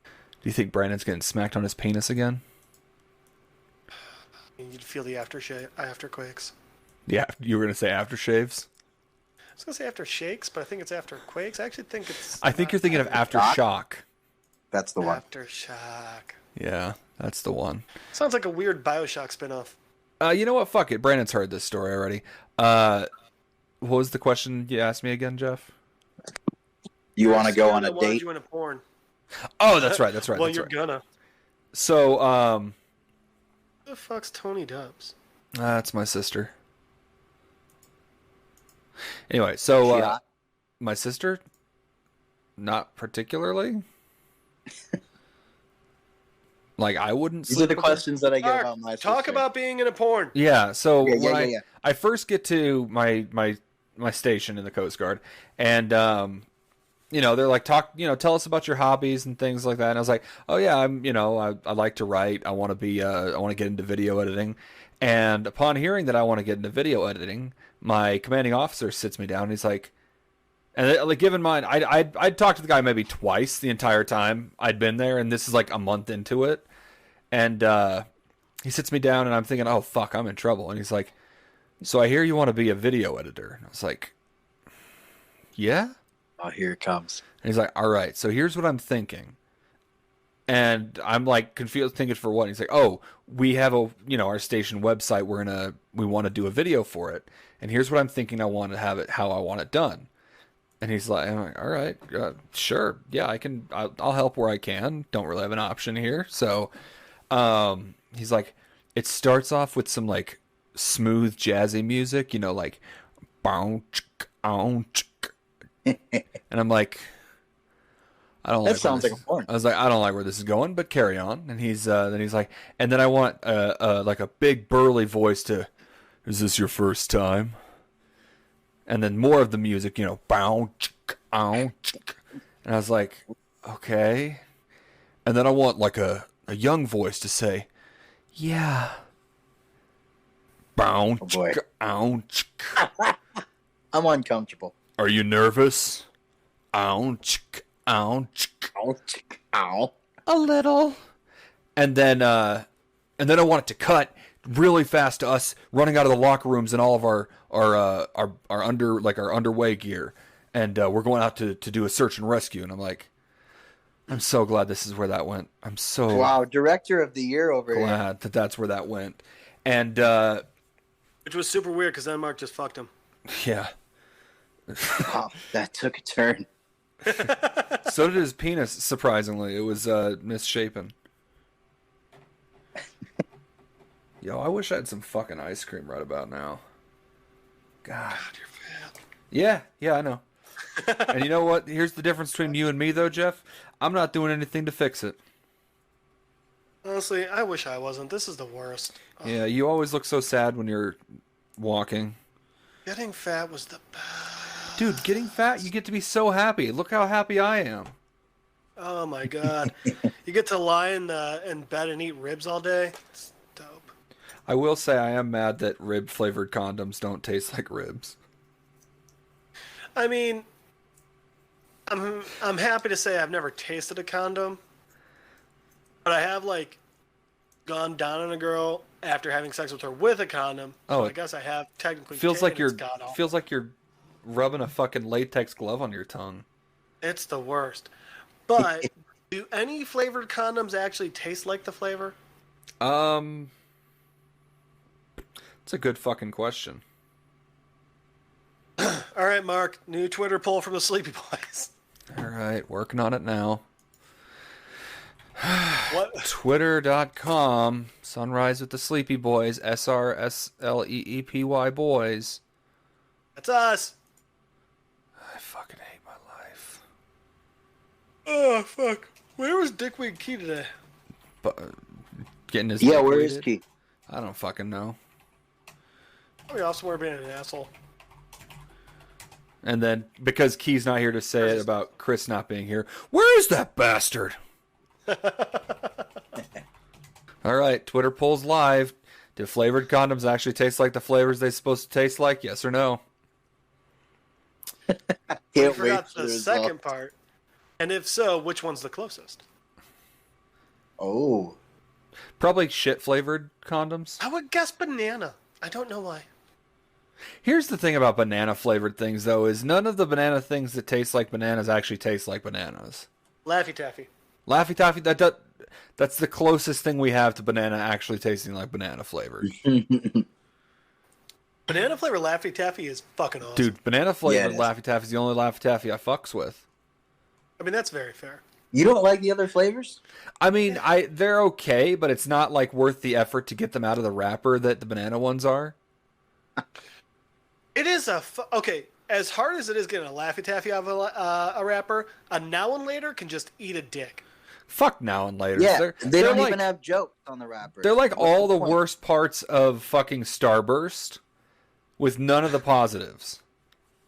Do you think Brandon's getting smacked on his penis again? You'd feel the afterquakes. Yeah, you were gonna say aftershaves. I was gonna say after shakes, but I think it's after quakes. I actually think it's. I think you're thinking of aftershock. That's the one. Aftershock. Yeah, that's the one. Sounds like a weird Bioshock spinoff. You know what? Fuck it. Brandon's heard this story already. What was the question you asked me again, Jeff? You want to go on a Wanted date? you in a porn. Oh, that's right. Well, that's you're right. gonna. So, Who the fuck's Tony Dubs? that's my sister. Anyway, so She hot? my sister, not particularly. Like I wouldn't. These sleep are the with her. questions that I get Mark, about my sister. talk about being in a porn. Yeah. So Yeah, when yeah. I first get to my station in the Coast Guard, and they're like, tell us about your hobbies and things like that. And I was like, oh yeah, I like to write. I want to get into video editing. And upon hearing that I want to get into video editing, my commanding officer sits me down and he's like, and like, given mine, I'd talked to the guy maybe twice the entire time I'd been there, and this is like a month into it. And he sits me down, and I'm thinking, oh fuck, I'm in trouble. And he's like, so I hear you want to be a video editor. And I was like, yeah. Oh, here it comes. And he's like, all right, so here's what I'm thinking. And I'm like confused, thinking for what? And he's like, oh, we have our station website. We want to do a video for it. And here's what I'm thinking. I want to have it how I want it done. And I'm like, all right, sure. Yeah, I'll help where I can. Don't really have an option here. So, he's like, it starts off with some like smooth jazzy music, like, and I'm like, I don't like. That sounds like a porn. I was like, I don't like where this is going, but carry on. And he's like, and then I want like a big burly voice to, is this your first time? And then more of the music, bow, and I was like, okay. And then I want like a young voice to say, yeah. Bow, Oh, boy. ow, I'm uncomfortable. are you nervous? Ow, ow, Ow. Ow. a little. And then I want it to cut really fast to us running out of the locker rooms in all of our underway gear, and we're going out to do a search and rescue. And I'm like, I'm so glad this is where that went. I'm so Wow, director of the year over here. glad that that's where that went. And Which was super weird because then Mark just fucked him. yeah, Wow, that took a turn. so did his penis. Surprisingly, it was misshapen. Yo, I wish I had some fucking ice cream right about now. God. God, you're fat. Yeah, I know. And you know what? Here's the difference between you and me, though, Jeff. I'm not doing anything to fix it. Honestly, I wish I wasn't. This is the worst. Yeah, you always look so sad when you're walking. Getting fat was the best. Dude, getting fat, you get to be so happy. Look how happy I am. Oh my god. You get to lie in bed and eat ribs all day. It's dope. I will say I am mad that rib-flavored condoms don't taste like ribs. I mean, I'm happy to say I've never tasted a condom, but I have like gone down on a girl after having sex with her with a condom. So Oh, I guess I have technically. Feels like taken you're its god awful. feels like you're rubbing a fucking latex glove on your tongue. It's the worst. But do any flavored condoms actually taste like the flavor? It's a good fucking question. All right, Mark. New Twitter poll from the Sleepy Boys. All right, working on it now. What? Twitter.com, Sunrise with the Sleepy Boys, SRSLEEPY boys. That's us. I fucking hate my life. Oh fuck. Where was Dickweed Key today? But getting his Yeah, dick where is weeded? Key? I don't fucking know. Probably off somewhere being an asshole. And then because Key's not here to say it about Chris not being here, where is that bastard? All right, Twitter polls live. Do flavored condoms actually taste like the flavors they're supposed to taste like? Yes or no? We Can't wait forgot for the the second result. part. And if so, which one's the closest? Oh, Probably shit flavored condoms. I would guess banana. I don't know why. Here's the thing about banana flavored things, though, is none of the banana things that taste like bananas actually taste like bananas. Laffy Taffy. Laffy Taffy, that's the closest thing we have to banana actually tasting like banana flavored. Banana flavor Laffy Taffy is fucking awesome. Dude, banana flavored Yeah, it is. Laffy Taffy is the only Laffy Taffy I fucks with. I mean, that's very fair. you don't like the other flavors? I mean, they're okay, but it's not like worth the effort to get them out of the wrapper that the banana ones are. It is okay. As hard as it is getting a Laffy Taffy out of a wrapper, a now and later can just eat a dick. Fuck now and later. Yeah, they're they don't like, even have jokes on the wrapper. They're like What's all the point? worst parts of fucking Starburst with none of the positives.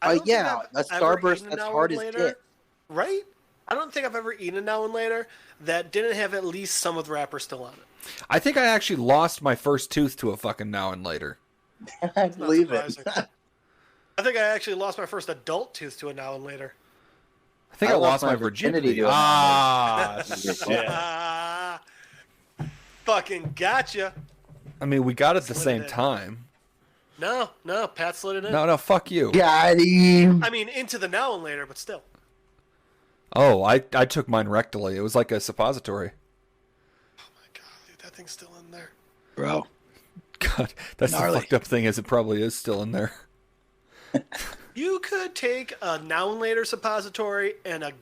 I don't think yeah, I've a ever Starburst eaten a that's now hard and as later, shit. right? I don't think I've ever eaten a now and later that didn't have at least some of the wrapper still on it. I think I actually lost my first tooth to a fucking now and later. I Not believe it. surprising. I think I actually lost my first adult tooth to a now and later. I think I lost my virginity. to a Ah, shit. Ah, fucking gotcha. I mean, we got it at the Slid same it in. time. No, Pat slid it in. No, fuck you. Got him. I mean, into the now and later, but still. Oh, I took mine rectally. It was like a suppository. Oh my god, dude, that thing's still in there. Bro. God, that's Gnarly. the fucked up thing is it probably is still in there. You could take a now and later suppository and a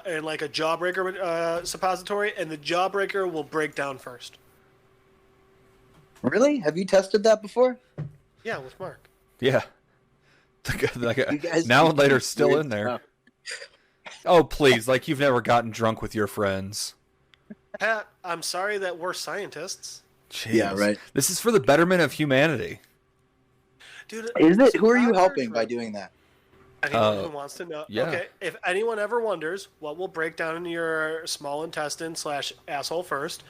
and like a jawbreaker suppository, and the jawbreaker will break down first. Really? Have you tested that before? Yeah, with Mark. Yeah. You guys Now do and later some still weird in there. stuff. Oh, please. Like you've never gotten drunk with your friends. Pat, I'm sorry that we're scientists. Jeez. Yeah, right. This is for the betterment of humanity. Dude, Is it? Who are you I've heard helping from by doing that? anyone who wants to know. yeah. Okay, if anyone ever wonders what will break down in your small intestine / asshole first,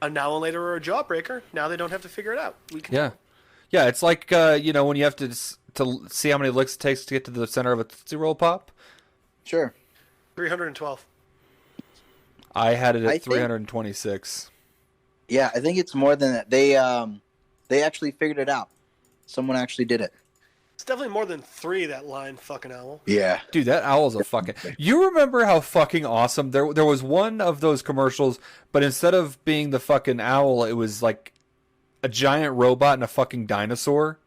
a now and later or a jawbreaker, now they don't have to figure it out. We can. Yeah. Yeah, it's like, when you have to see how many licks it takes to get to the center of a Tootsie Roll Pop. Sure. 312. I had it I at think- 326. Yeah, I think it's more than that. They actually figured it out. Someone actually did it. It's definitely more than 3, that line, fucking owl. Yeah. Dude, that owl's a fucking... You remember how fucking awesome... There was one of those commercials, but instead of being the fucking owl, it was like a giant robot and a fucking dinosaur.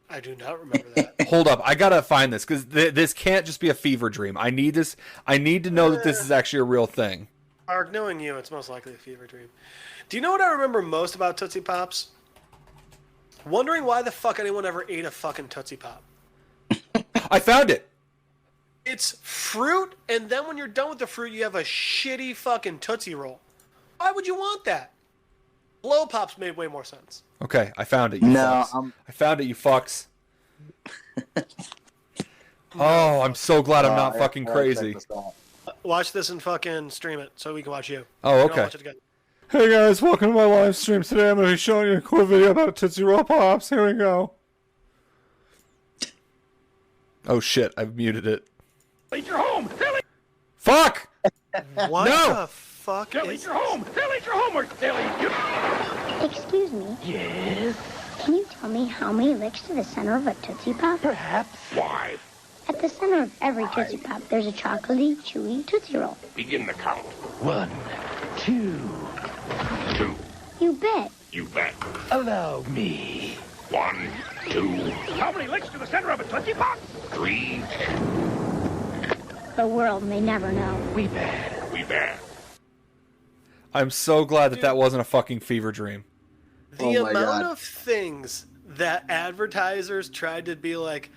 I do not remember that. Hold up, I gotta find this, because this can't just be a fever dream. I need this. I need to know that this is actually a real thing. Mark, knowing you, it's most likely a fever dream. Do you know what I remember most about Tootsie Pops? Wondering why the fuck anyone ever ate a fucking Tootsie Pop. I found it. It's fruit, and then when you're done with the fruit, you have a shitty fucking Tootsie Roll. Why would you want that? Blow Pops made way more sense. Okay, I found it. You fucks. I found it, you fucks. Oh, I'm so glad I'm not fucking crazy. Watch this and fucking stream it so we can watch you. Oh, okay. Watch it again. Hey guys, welcome to my live stream. Today I'm going to be showing you a cool video about Tootsie Roll Pops. Here we go. Oh shit, I've muted it. Eat your home! They'll eat, Fuck! What No! the fuck they'll is... eat your home! They'll eat your homework! They'll eat you! Excuse me, Yes? can you tell me how many licks to the center of a Tootsie Pop? Perhaps. Why? At the center of every Tootsie Pop, there's a chocolatey, chewy Tootsie Roll. Begin the count. 1, 2, 2. You bet. You bet. Allow me. 1, 2. How many licks to the center of a Tootsie Pop? 3. The world may never know. We bet. We bet. I'm so glad that that wasn't a fucking fever dream. The Oh my amount God. of things that advertisers tried to be like,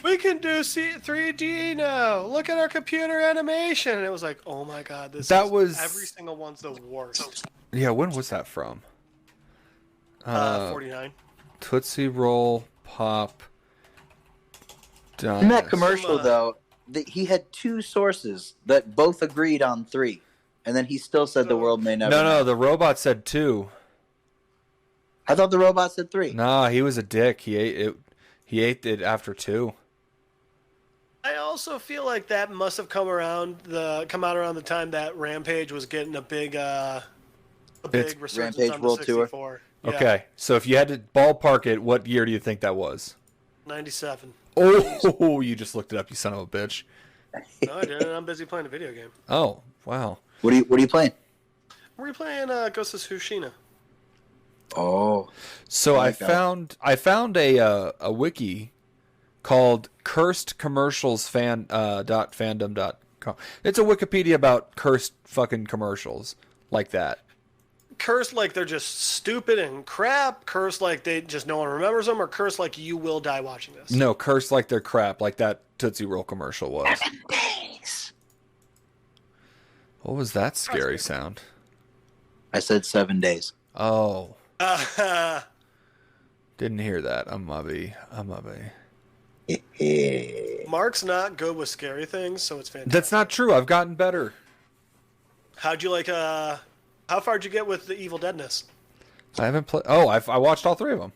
we can do 3D now. Look at our computer animation. And it was like, oh my god, every single one's the worst. Yeah, when was that from? 49. Tootsie Roll Pop. In that Dice. commercial, though, he had 2 sources that both agreed on 3. And then he still said the world may never No, know. the robot said 2. I thought the robot said 3. Nah, he was a dick. He ate it. He ate it after 2. I also feel like that must have come out around the time that Rampage was getting a big resurgence Rampage on the World Tour. 64. Yeah, Okay, so if you had to ballpark it, what year do you think that was? 97. Oh, you just looked it up, you son of a bitch. No, I didn't. I'm busy playing a video game. Oh, wow. What are you playing? We're playing Ghost of Tsushima. Oh. So I I like that. found a wiki called cursedcommercialsfandom.com. It's a Wikipedia about cursed fucking commercials like that. Cursed like they're just stupid and crap. Cursed like no one remembers them. Or cursed like you will die watching this. No, cursed like they're crap, like that Tootsie Roll commercial was. What was that scary sound? I said 7 days. Oh, didn't hear that. I'm mubby. Mark's not good with scary things, so it's fantastic. That's not true. I've gotten better. How'd you like? How far'd you get with the Evil Deadness? I haven't played. Oh, I watched all 3 of them.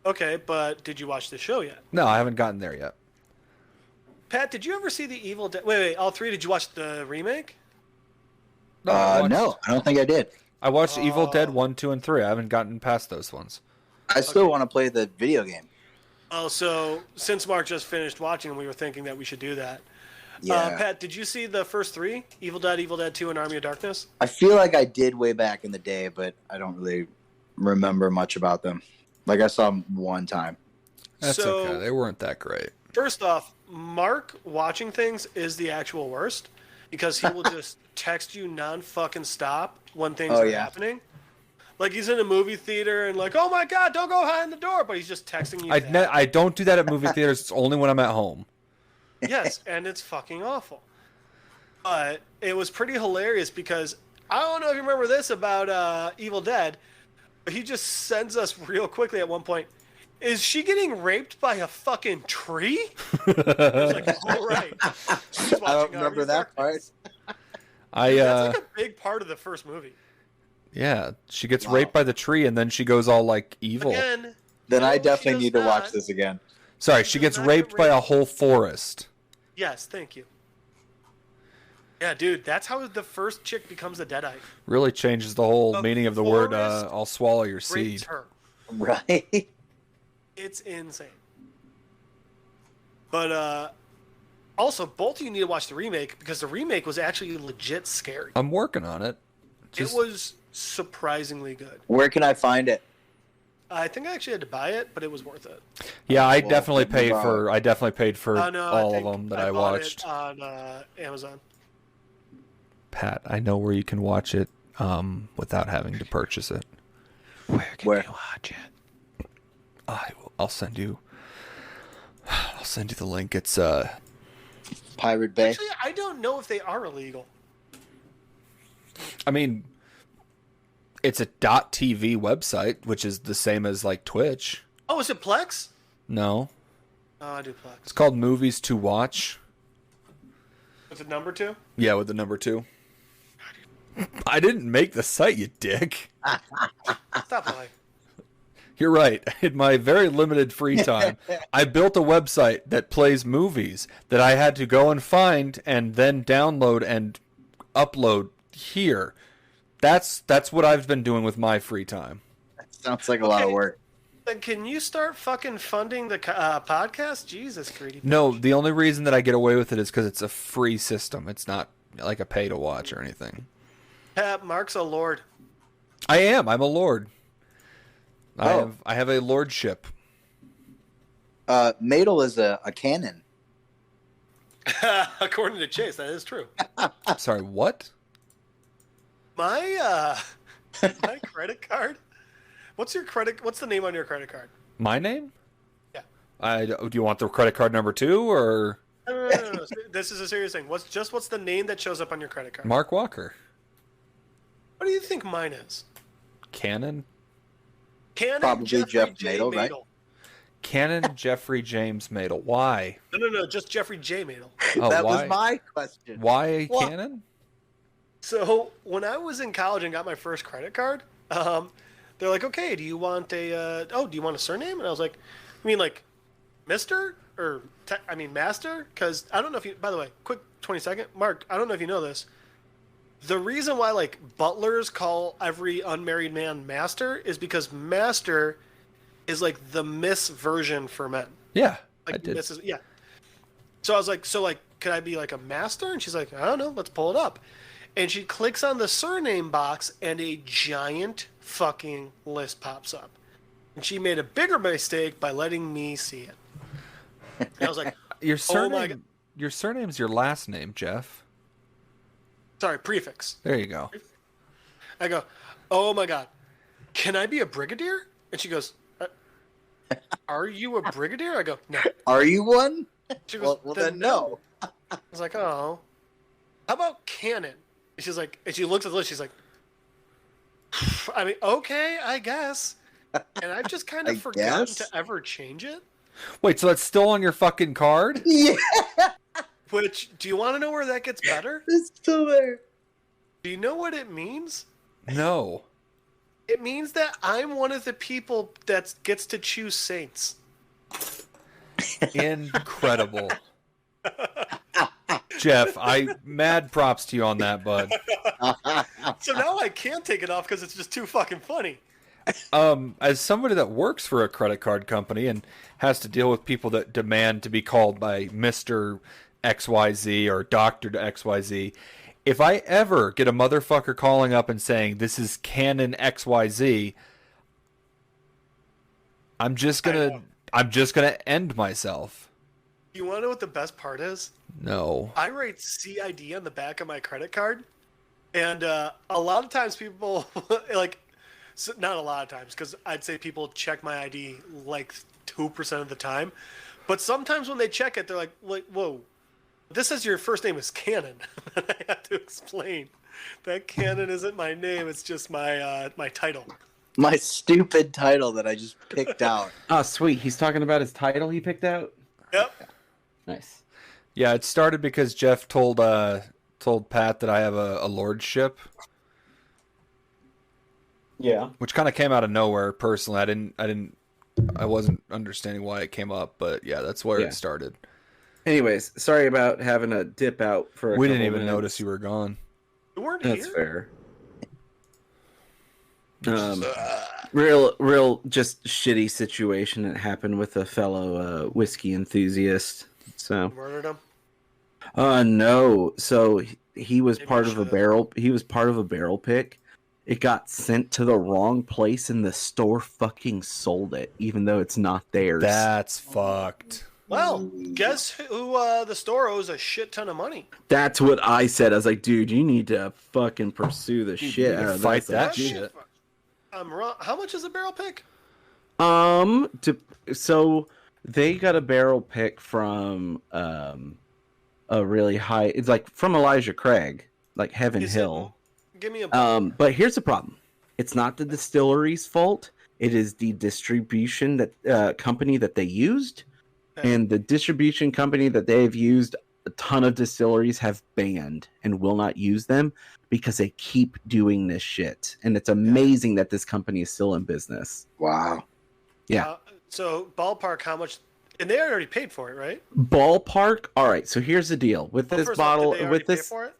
Okay, but did you watch the show yet? No, I haven't gotten there yet. Pat, did you ever see the Evil Dead? Wait, all 3? Did you watch the remake? No, I No, I don't think I did. I watched Evil Dead 1, 2, and 3. I haven't gotten past those ones. I still want to play the video game. Oh, so since Mark just finished watching, we were thinking that we should do that. Yeah. Pat, did you see the first 3? Evil Dead 2, and Army of Darkness? I feel like I did way back in the day, but I don't really remember much about them. Like I saw them one time. That's So- okay. They weren't that great. First off, Mark watching things is the actual worst because he will just text you non-fucking stop when things Oh, are yeah. happening. Like he's in a movie theater and like, oh my god, don't go behind the door, but he's just texting you. I don't do that at movie theaters. It's only when I'm at home. Yes, and it's fucking awful. But it was pretty hilarious because I don't know if you remember this about Evil Dead, but he just sends us real quickly at one point. Is she getting raped by a fucking tree? I was like, all right. She's I don't watching remember Army of that part. Darkness. I That's like a big part of the first movie. yeah, she gets Wow. raped by the tree and then she goes all like evil. Again, Then no, I she definitely does need to watch not. this again. Sorry, she does gets not raped get by a raped. whole forest. Yes, thank you. Yeah, dude, that's how the first chick becomes a Deadite. Really changes the whole The meaning of the word forest I'll swallow your Rapes seed. her. Right? It's insane. But also, both of you need to watch the remake because the remake was actually legit scary. I'm working on it. It was surprisingly good. Where can I find it? I think I actually had to buy it, but it was worth it. Yeah, I Well, definitely then paid wow. for. I definitely paid for No, all I of think them that I bought watched. it on Amazon. Pat, I know where you can watch it without having to purchase it. Where? Watch it? I'll send you. I'll send you the link. It's Pirate Bay. Actually, I don't know if they are illegal. I mean, it's a .tv website, which is the same as like Twitch. Oh, is it Plex? No, Oh, I do it's Plex. called Movies to Watch. Is it number 2? Yeah, with the number 2. I didn't make the site, you dick. Stop lying. You're right. In my very limited free time, I built a website that plays movies that I had to go and find and then download and upload here. That's what I've been doing with my free time. Sounds like a lot of Okay. work. Then can you start fucking funding the podcast? Jesus, greedy. No, the only reason that I get away with it is because it's a free system. It's not like a pay to watch or anything. Pat, Mark's a lord. I am. I'm a lord. Oh. I have a lordship. Madel is a canon. According to Chase, that is true. Sorry, what? My my credit card. What's the name on your credit card? My name? Yeah. Do you want the credit card number 2 or No. This is a serious thing. What's the name that shows up on your credit card? Mark Walker? What do you think mine is? Canon? Canon Probably Jeffrey Jeff J. Madel, right? Madel. Canon Jeffrey James Madel. Why? No, just Jeffrey J. Madel. Oh, That why? was my question. Why What? Canon? So when I was in college and got my first credit card, they're like, "Okay, do you want do you want a surname?" And I was like, "I mean, like, Mister or Master?" Because I don't know if you. By the way, quick 20-second, Mark. I don't know if you know this. The reason why like butlers call every unmarried man Master is because Master is like the Miss version for men. Yeah, I Like did. Mrs. Yeah. So I was like, could I be like a master? And she's like, I don't know, let's pull it up. And she clicks on the surname box and a giant fucking list pops up. And she made a bigger mistake by letting me see it. And I was like, Your oh my God. surname. Your surname's your last name, Jeff. Sorry, prefix. There you go. I go, oh my God, can I be a brigadier? And she goes, are you a brigadier? I go, no. Are you one? She goes, Well, then no. I was like, oh. How about canon? And she's like, and she looks at the list. She's like, I mean, okay, I guess. And I've just kind I of forgotten guess? to ever change it. Wait, so that's still on your fucking card? Yeah, Which, do you want to know where that gets better? it's still there. Do you know what it means? No. It means that I'm one of the people that gets to choose saints. Incredible. Jeff, mad props to you on that, bud. So now I can't take it off because it's just too fucking funny. As somebody that works for a credit card company and has to deal with people that demand to be called by Mr. XYZ or Dr. XYZ, if I ever get a motherfucker calling up and saying this is Canon XYZ, I'm just gonna end myself. You want to know what the best part is? No. I write CID on the back of my credit card, and a lot of times people like, not a lot of times, because I'd say people check my ID like 2% of the time, but sometimes when they check it, they're like, whoa, this says your first name is Cannon. And I have to explain that Cannon isn't my name; it's just my my title. My stupid title that I just picked out. Oh, sweet. He's talking about his title he picked out. Yep. Nice. Yeah, it started because Jeff told Pat that I have a lordship, Yeah. which kind of came out of nowhere. Personally, I wasn't understanding why it came up, but yeah, that's where Yeah. it started. Anyways, sorry about having to dip out for. We didn't even notice you were gone. You weren't That's here. fair. Real, just shitty situation that happened with a fellow whiskey enthusiast. So, Murdered him. no. So he was Maybe part I of a should've. barrel. He was part of a barrel pick. It got sent to the wrong place, and the store fucking sold it, even though it's not theirs. That's fucked. Well, guess who the store owes a shit ton of money? That's what I said. I was like, dude, you need to fucking pursue the Dude, shit you need out to of fight this. that Like, shit. I'm wrong. How much is a barrel pick? So they got a barrel pick from a really high. It's like from Elijah Craig, like Heaven Is Hill. Give me a. But here's the problem. It's not the distillery's fault. It is the distribution that company that they used, Okay. and the distribution company that they've used. A ton of distilleries have banned and will not use them because they keep doing this shit. And it's amazing that this company is still in business. Wow. Yeah. So ballpark, how much? And they already paid for it, right? Ballpark. All right. So here's the deal with this First of all, bottle. did they already With pay this, for it?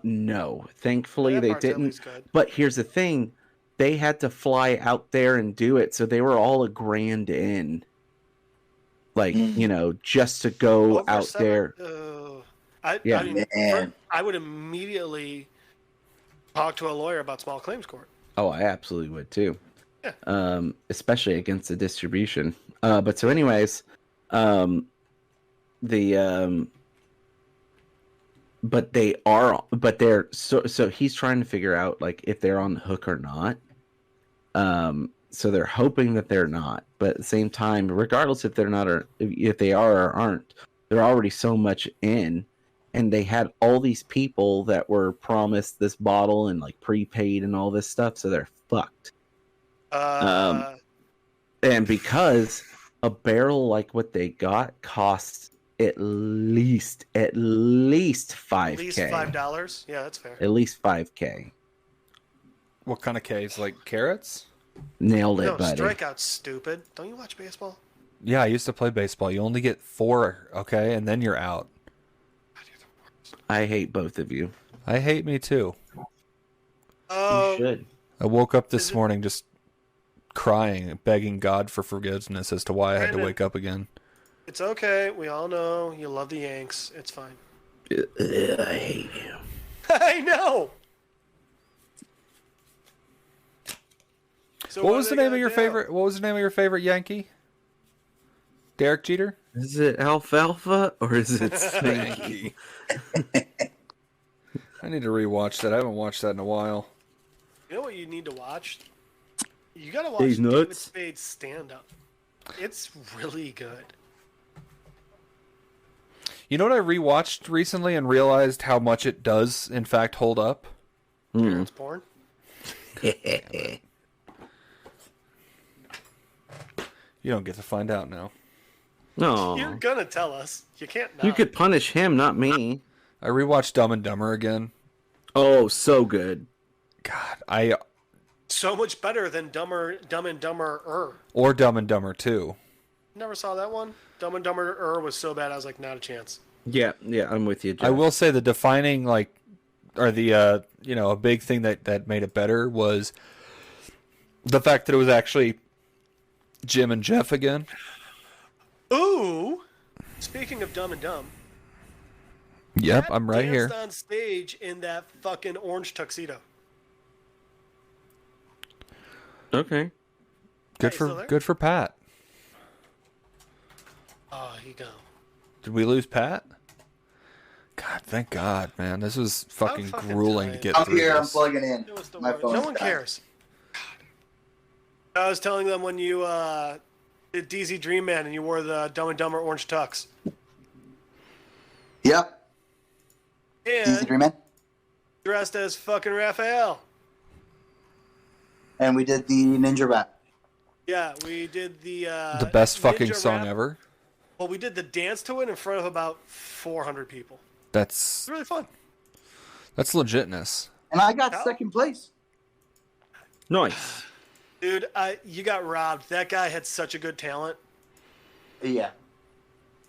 no. Thankfully, That they part's at didn't. least good. But here's the thing: they had to fly out there and do it, so they were all $1,000 in. Like just to go Over out seven- there. I Yeah. mean, Man. I would immediately talk to a lawyer about small claims court. Oh, I absolutely would too. Yeah. Especially against the distribution. But so, anyways, but they're so he's trying to figure out like if they're on the hook or not. So they're hoping that they're not, but at the same time, regardless if they're not or if they are or aren't, they're already so much in, and they had all these people that were promised this bottle and like prepaid and all this stuff, so they're fucked. And because a barrel like what they got costs at least $5K. at least $5. Yeah, that's fair. At least $5K. What kind of caves? Like carrots? Nailed it, No, buddy. strikeout, stupid. Don't you watch baseball? Yeah, I used to play baseball. You only get 4, okay, and then you're out. I hate both of you. I hate me too. Oh, You should. I woke up Is this it- morning just crying, begging God for forgiveness as to why I had to Brandon. wake up again. it's okay. We all know you love the Yanks. It's fine. I hate you. I know. So What are was the they name of gonna your do? favorite? What was the name of your favorite Yankee? Derek Jeter. Is it alfalfa or is it Spanky? I need to rewatch that. I haven't watched that in a while. You know what you need to watch? You gotta watch These David nuts? Spade's stand up. It's really good. You know what I rewatched recently and realized how much it does, in fact, hold up? Parents porn. You don't get to find out now. No. You're gonna tell us. You can't not. You could punish him, not me. I rewatched Dumb and Dumber again. Oh, so good. God, I so much better than Dumb and Dumber. or Dumb and Dumber 2. Never saw that one. Dumb and Dumber was so bad. I was like, not a chance. Yeah, I'm with you, Jeff. I will say the defining or the a big thing that made it better was the fact that it was actually Jim and Jeff again. Ooh. Speaking of Dumb and Dumb. Yep, Pat I'm right here. danced on stage in that fucking orange tuxedo. Okay. Good Hey, still for there? good for Pat. Oh, he go. Did we lose Pat? God, thank God, man. This was fucking fucking grueling to tired. get I'm through here. I'm this. plugging in. It was the My worst. phone's No one back. cares. God. I was telling them when you did DZ Dream Man and you wore the Dumb and Dumber orange tux. Yep. Easy And Dream Man. dressed as fucking Raphael. And we did the Ninja Rap. Yeah, we did the The best fucking Ninja song Rap. ever. Well, we did the dance to it in front of about 400 people. That's It's really fun. that's legitness. And I got How? second place. Nice. Dude, you got robbed. That guy had such a good talent. Yeah.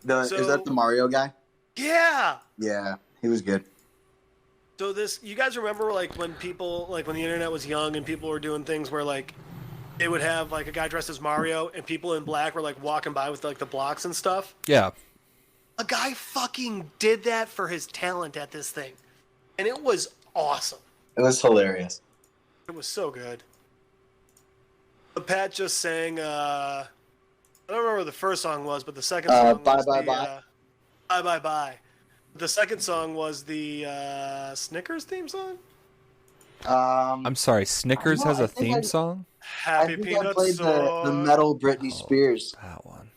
Is So- that the Mario guy? Yeah. Yeah, he was good. So you guys remember like when the internet was young and people were doing things where like it would have like a guy dressed as Mario and people in black were like walking by with like the blocks and stuff. Yeah. A guy fucking did that for his talent at this thing. And it was awesome. It was hilarious. It was so good. But Pat just sang, I don't remember what the first song was, but the second song Bye, was Bye, the, Bye. Bye Bye Bye. The second song was the Snickers theme song? I'm sorry, Snickers I has a think theme song? I Happy think I Peanut played Soar. the metal Britney Spears. That one.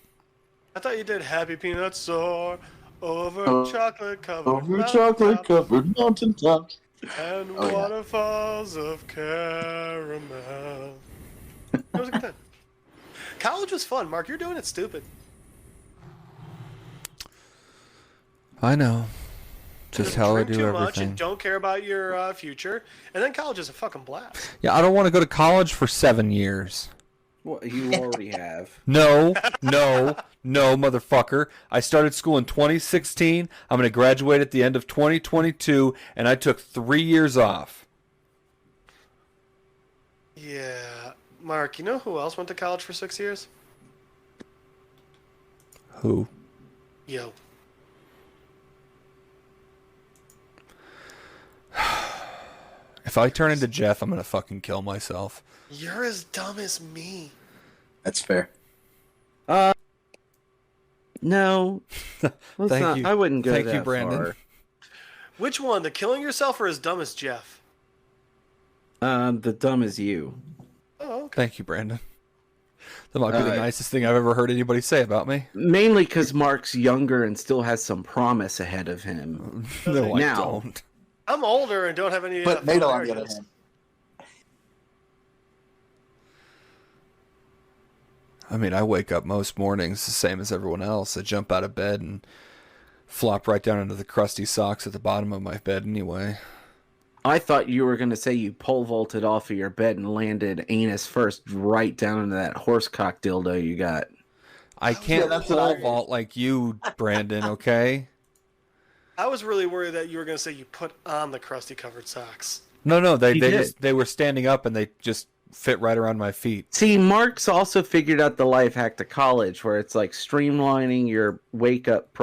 I thought you did Happy Peanut Soar over chocolate covered Over chocolate covered mountaintops. and Oh, yeah. waterfalls of caramel. That was a good time. College was fun. Mark, you're doing it stupid. I know. Just how I drink do too much everything. and don't care about your future, and then college is a fucking blast. Yeah, I don't want to go to college for 7 years. Well, you already have. No, motherfucker. I started school in 2016. I'm going to graduate at the end of 2022, and I took 3 years off. Yeah, Mark, you know who else went to college for 6 years? Who? Yo. If I turn into Jeff, I'm going to fucking kill myself. You're as dumb as me. That's fair. No. Let's Thank not, you. I wouldn't go Thank that you, Brandon. far. Which one, the killing yourself or as dumb as Jeff? The dumb as you. Oh, okay. Thank you, Brandon. That might be the nicest thing I've ever heard anybody say about me. Mainly because Mark's younger and still has some promise ahead of him. No, I Now. don't. I'm older and don't have any. But Nato, on the other familiarities. hand, I mean, I wake up most mornings the same as everyone else. I jump out of bed and flop right down into the crusty socks at the bottom of my bed anyway. I thought you were going to say you pole vaulted off of your bed and landed anus first right down into that horsecock dildo you got. I can't that's what I pole heard. vault like you, Brandon, okay? I was really worried that you were going to say you put on the crusty covered socks. No, they He did. just they were standing up and they just fit right around my feet. See, Mark's also figured out the life hack to college where it's like streamlining your wake up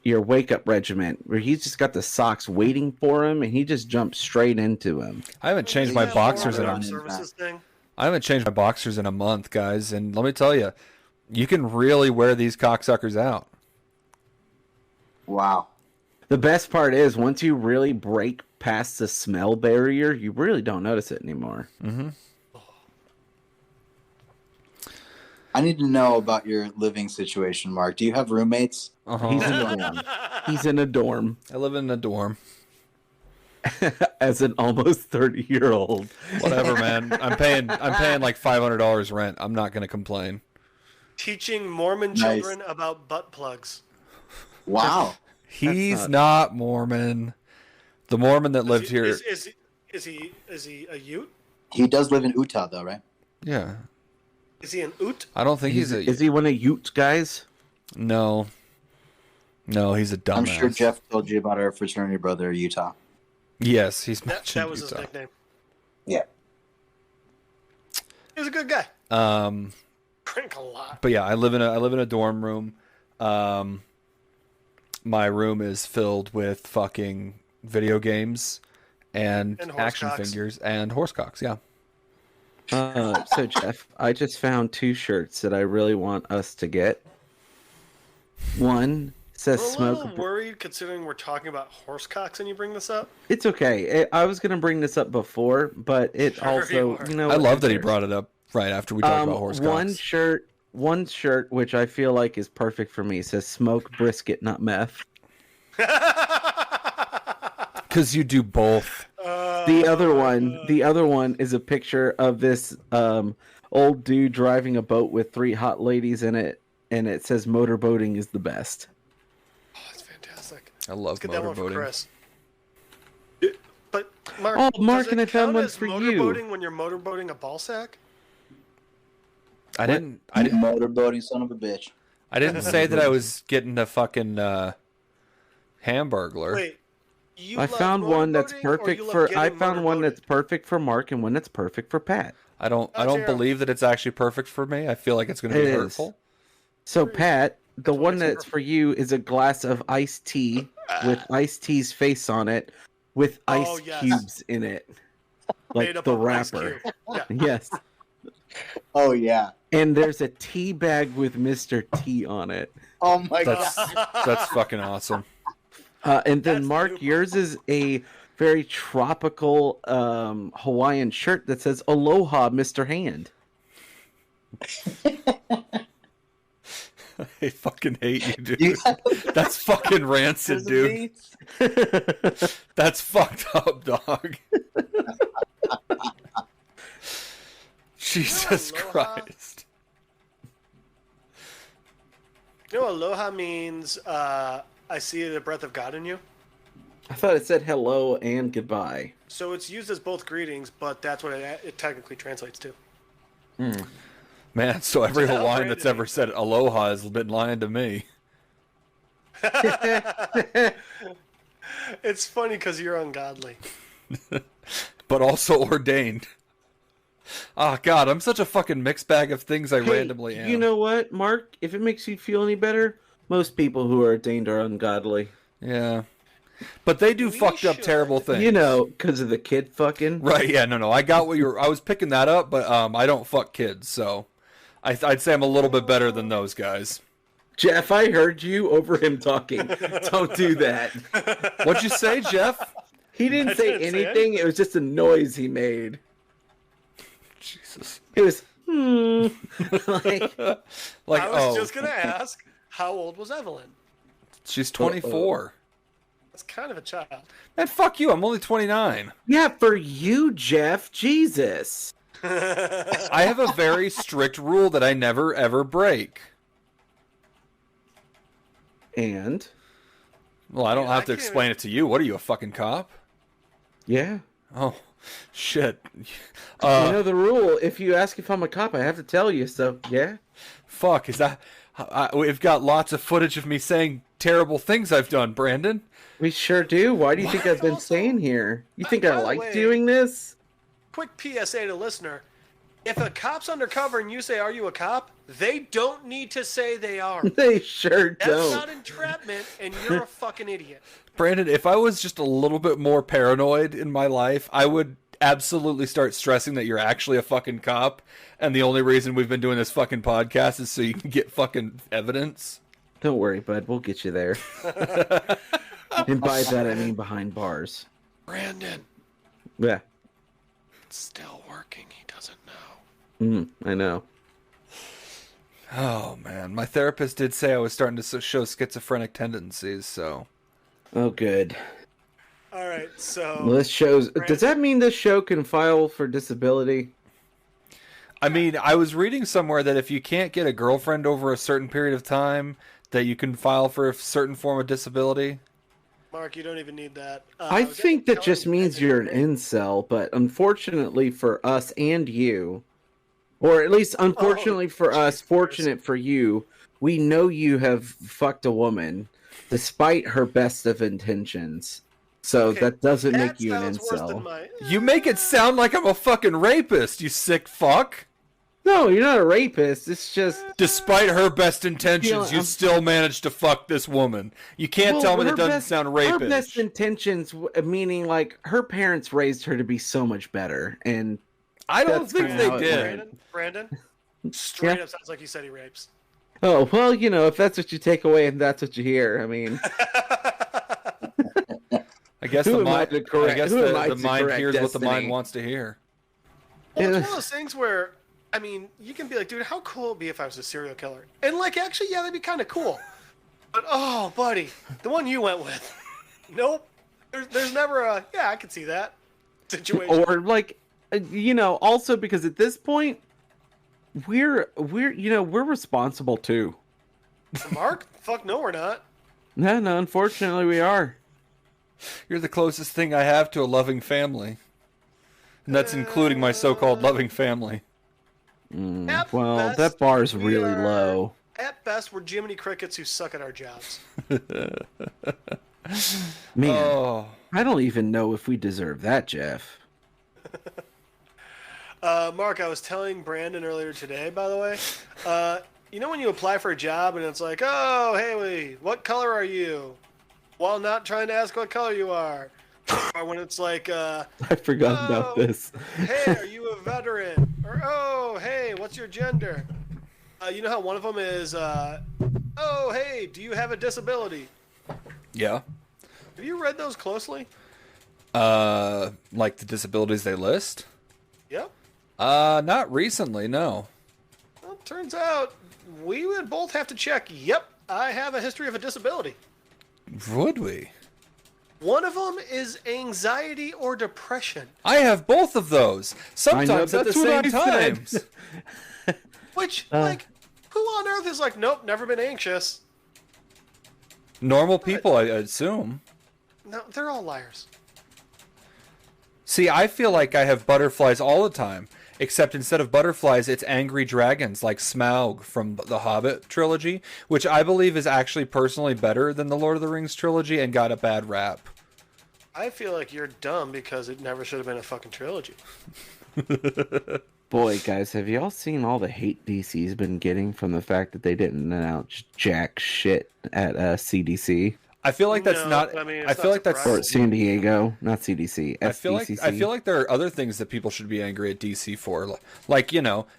your wake up regimen where he's just got the socks waiting for him and he just jumps straight into him. I haven't changed Isn't my that boxers more in of a an armed services thing? I haven't changed my boxers in a month, guys, and let me tell you, you can really wear these cocksuckers out. wow. The best part is once you really break past the smell barrier, you really don't notice it anymore. I need to know about your living situation, Mark. Do you have roommates? He's in a dorm. He's in a dorm I live in a dorm. as an almost 30-year-old. Whatever, man. I'm paying like $500 rent. I'm not gonna complain. Teaching Mormon Nice. children about butt plugs. Wow. He's not Mormon. The Mormon that lived here. Is he a Ute? He does live in Utah, though, right? Yeah. Is he an Ute? I don't think he's a. Is he one of Utes guys? No. No, he's a dumbass. I'm sure Jeff told you about our fraternity brother, Utah. Yes, he's That mentioned was his Utah. nickname. Yeah. He was a good guy. Drink a lot. But yeah, I live in a dorm room. My room is filled with fucking video games and And action horsecocks. figures and horsecocks. Yeah. So Jeff, I just found 2 shirts that I really want us to get. One says We're a smoke. little worried considering we're talking about horsecocks and you bring this up. It's okay. I was gonna bring this up before, but it Sure you also, were. you know, I what, love who that he cares? brought it up right after we talked about horsecocks. One shirt, which I feel like is perfect for me, says "Smoke brisket, not meth." Because you do both. The other one is a picture of this old dude driving a boat with 3 hot ladies in it, and it says "Motorboating is the best." Oh, that's fantastic. I love Let's get that one for motorboating. Chris. But Mark, Oh, Mark, does it and I found count one as for you. motorboating when you're motorboating a ball sack? I didn't Motorboating son of a bitch. say that I was getting a fucking hamburglar. Wait, you I love found one that's motorboating, or perfect you love for. getting I found one that's motorboated? perfect for Mark and one that's perfect for Pat. I don't Zero. believe that it's actually perfect for me. I feel like it's going to It be is. hurtful. So Pat, the what one makes it that's for you is a glass of iced tea with iced tea's face on it, with ice Oh, yes. cubes in it, Made like up the of ice wrapper. cube. Yeah. Yes, Oh yeah. and there's a tea bag with Mr. T on it. Oh my That's god. that's fucking awesome. And then That's the Mark, new yours is a very tropical Hawaiian shirt that says "Aloha, Mr. Hand." I fucking hate you, dude. You- That's fucking rancid, dude. That's fucked up, dog. Jesus aloha? Christ. You know, aloha means I see the breath of God in you. I thought it said hello and goodbye. So it's used as both greetings, but that's what it technically translates to. Man, so every Tell Hawaiian that's Brandon. ever said aloha has been lying to me. It's funny because you're ungodly. But also ordained. Oh god, I'm such a fucking mixed bag of things I Hey, randomly am. you know what, Mark? If it makes you feel any better, most people who are ordained are ungodly. Yeah. But they do We fucked up should. terrible things. You know, because of the kid fucking. Right, yeah, no. I got what you were I was picking that up, but I don't fuck kids, so I'd say I'm a little bit better than those guys. Jeff, I heard you over him talking. Don't do that. What'd you say, Jeff? He didn't I say didn't say anything. anything. It was just a noise he made. Jesus. It was like, Like, I was oh, just gonna ask, how old was Evelyn? she's 24. That's kind of a child. Man, fuck you. I'm only 29. yeah, for you, Jeff. Jesus. I have a very strict rule that I never ever break. And Well, I don't Yeah, have I to can't explain it to you. What are you, a fucking cop? yeah, Oh, shit. you know the rule. If you ask if I'm a cop, I have to tell you. So yeah. Fuck, is that... we've got lots of footage of me saying terrible things I've done, Brandon. We sure do. Why do you think I've been Also- staying here? You think by I the like way- doing this? Quick PSA to listener. If a cop's undercover and you say, "Are you a cop?" they don't need to say they are. They sure That's don't. not entrapment, and you're a fucking idiot. Brandon, if I was just a little bit more paranoid in my life, I would absolutely start stressing that you're actually a fucking cop, and the only reason we've been doing this fucking podcast is so you can get fucking evidence. Don't worry, bud. We'll get you there. And by that I mean behind bars. Brandon, Yeah. it's still working. He doesn't know. I know. Oh, man. My therapist did say I was starting to show schizophrenic tendencies, so... Oh, good. All right, so Well, this shows. Does that mean this show can file for disability? I mean, I was reading somewhere that if you can't get a girlfriend over a certain period of time, that you can file for a certain form of disability. Mark, you don't even need that. I was think that telling just means Brandon you're an incel, but unfortunately for us and you, or at least unfortunately for us, Jesus. fortunate for you, we know you have fucked a woman despite her best of intentions. So Okay, that doesn't that make you an sounds worse than incel. my. You make it sound like I'm a fucking rapist, you sick fuck. No, you're not a rapist. It's just Despite her best intentions, you I'm- still managed to fuck this woman. You can't tell me her that doesn't best- sound Her rapish. best intentions, meaning like her parents raised her to be so much better, and I don't That's think kinda they how it did. went. Brandon, straight Yeah. up sounds like you said he rapes. oh well, you know, if that's what you take away and that's what you hear, I mean, I guess Who the am I mind. to correct- I guess who am I the to mind correct hears what the mind destiny? wants to hear. Well, it's Yeah. one of those things where, I mean, you can be like, dude, how cool would it be if I was a serial killer? And like, actually, yeah, that'd be kind of cool. But oh, buddy, the one you went with, nope. There's never a yeah, I can see that situation. or like, you know, also because at this point, we're responsible too. Mark, fuck no, we're not. No, unfortunately, we are. You're the closest thing I have to a loving family, and that's including my so-called loving family. At Well, best, that bar's we really are- low. At best, we're Jiminy Crickets who suck at our jobs. Man, Oh, I don't even know if we deserve that, Jeff. Mark, I was telling Brandon earlier today, by the way, you know when you apply for a job and it's like, oh, hey, wait, what color are you? While not trying to ask what color you are. Or when it's like, I forgot about this. hey, are you a veteran? Or, oh, hey, what's your gender? You know how one of them is, oh, hey, do you have a disability? Yeah. Have you read those closely? Like the disabilities they list? Yep. Not recently, no. Well, it turns out we would both have to check, yep, I have a history of a disability. Would we? One of them is anxiety or depression. I have both of those. Sometimes at the same times. Which, like, who on earth is like, nope, never been anxious? Normal people, I assume. No, they're all liars. See, I feel like I have butterflies all the time. Except instead of butterflies, it's angry dragons like Smaug from the Hobbit trilogy, which I believe is actually personally better than the Lord of the Rings trilogy and got a bad rap. I feel like you're dumb because it never should have been a fucking trilogy. Boy, guys, have y'all seen all the hate DC's been getting from the fact that they didn't announce jack shit at CDC? I feel like that's No, not. I mean, I it's feel not like that's. Or San Diego, not CDC. I feel like there are other things that people should be angry at DC for, like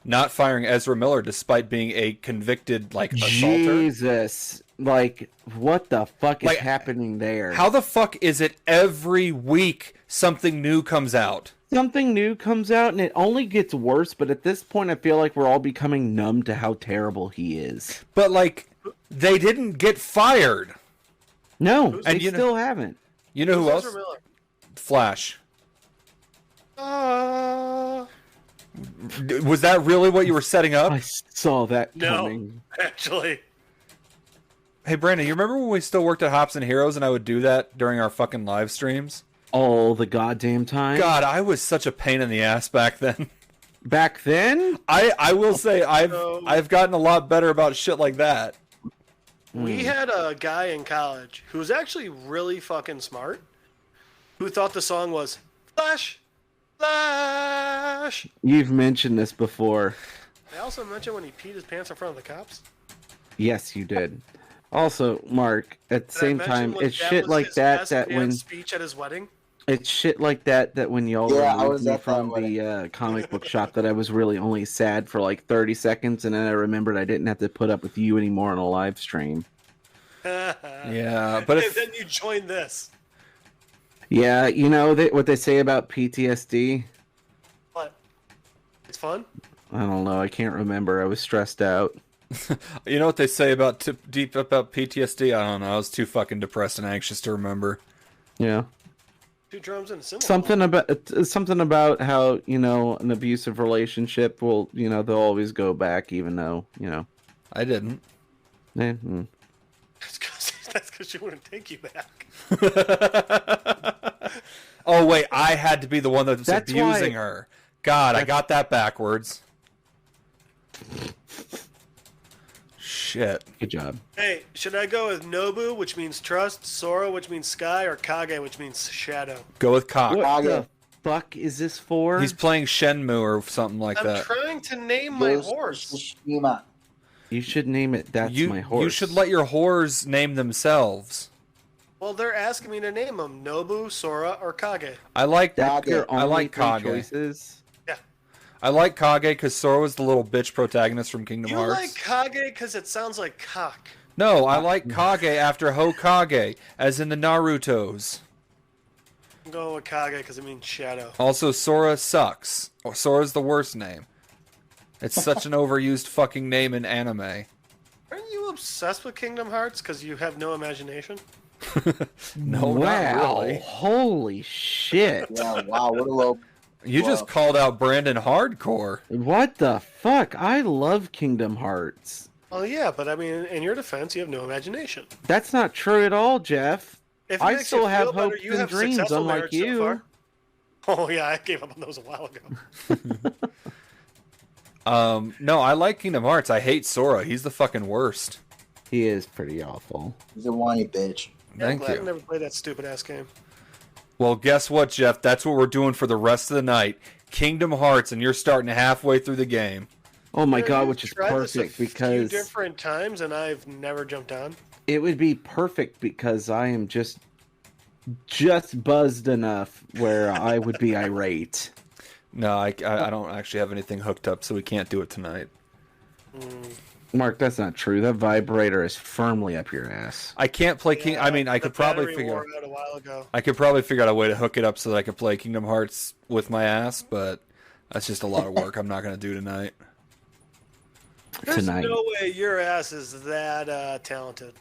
not firing Ezra Miller despite being a convicted assaulter. Jesus, like what the fuck is Like, happening there? How the fuck is it every week something new comes out? Something new comes out and it only gets worse, but at this point I feel like we're all becoming numb to how terrible he is. But they didn't get fired. No, And they still haven't. You know who Who's else? Ezra Miller? Flash. Uh, Was that really what you were setting up? I saw that no, coming. actually. Hey, Brandon, you remember when we still worked at Hops and Heroes and I would do that during our fucking live streams? All the goddamn time. God, I was such a pain in the ass back then. Back then? I will say I've gotten a lot better about shit like that. We had a guy in college who was actually really fucking smart, who thought the song was Flash, Flash. You've mentioned this before. I also mentioned when he peed his pants in front of the cops. Yes, you did. Also, Mark, at the Did I same mention time, when it's that shit was like his that best that man when speech at his wedding. it's shit like that when y'all Yeah, I removed was me at that from wedding. the comic book shop that I was really only sad for like 30 seconds and then I remembered I didn't have to put up with you anymore on a live stream. Yeah, but And then you join this. Yeah, what they say about PTSD? What? It's fun. I don't know. I can't remember. I was stressed out. you know what they say about deep about PTSD? I don't know. I was too fucking depressed and anxious to remember. Yeah. Two drums and a cymbal. Something about how, an abusive relationship will, they'll always go back even though, I didn't. That's because she wouldn't take you back. Oh wait, I had to be the one that was That's abusing why- her. God, I got that backwards. Shit. Good job. Hey, should I go with Nobu, which means trust, Sora, which means sky, or Kage, which means shadow? Go with cock. What the fuck is this for? He's playing Shenmue or something like I'm that. trying to name my Ghost horse. Tsushima. You should name it That's My Horse. You should let your whores name themselves. Well, they're asking me to name them Nobu, Sora, or Kage. I like That's your I only like three Kage. choices. I like Kage because Sora was the little bitch protagonist from Kingdom You Hearts. like Kage because it sounds like cock. No, I like Kage after Hokage, as in the Narutos. I'm going with Kage because it means shadow. Also, Sora sucks. Or Sora's the worst name. It's such an overused fucking name in anime. Aren't you obsessed with Kingdom Hearts because you have no imagination? No, Wow. not really. Holy shit. Yeah, wow, what a low. You just called out Brandon hardcore. What the fuck? I love Kingdom Hearts. Well, yeah, but I mean, in your defense, you have no imagination. That's not true at all, Jeff. If it I makes still you have feel better, hopes you and have dreams, successful unlike marriage so you. far. Oh yeah, I gave up on those a while ago. No, I like Kingdom Hearts. I hate Sora. He's the fucking worst. He is pretty awful. He's a whiny bitch. I'm Thank glad I you. never played that stupid ass game. Well, guess what, Jeff? That's what we're doing for the rest of the night. Kingdom Hearts, and you're starting halfway through the game. Oh my god, I've which is tried this perfect few because different times, and I've never jumped on. it would be perfect because I am just buzzed enough where I would be irate. No, I don't actually have anything hooked up, so we can't do it tonight. Mark, that's not true. That vibrator is firmly up your ass. I can't play King. I mean, I the could probably battery figure. wore out a while ago. I could probably figure out a way to hook it up so that I could play Kingdom Hearts with my ass, but that's just a lot of work. I'm not gonna do tonight. There's Tonight. no way your ass is that talented.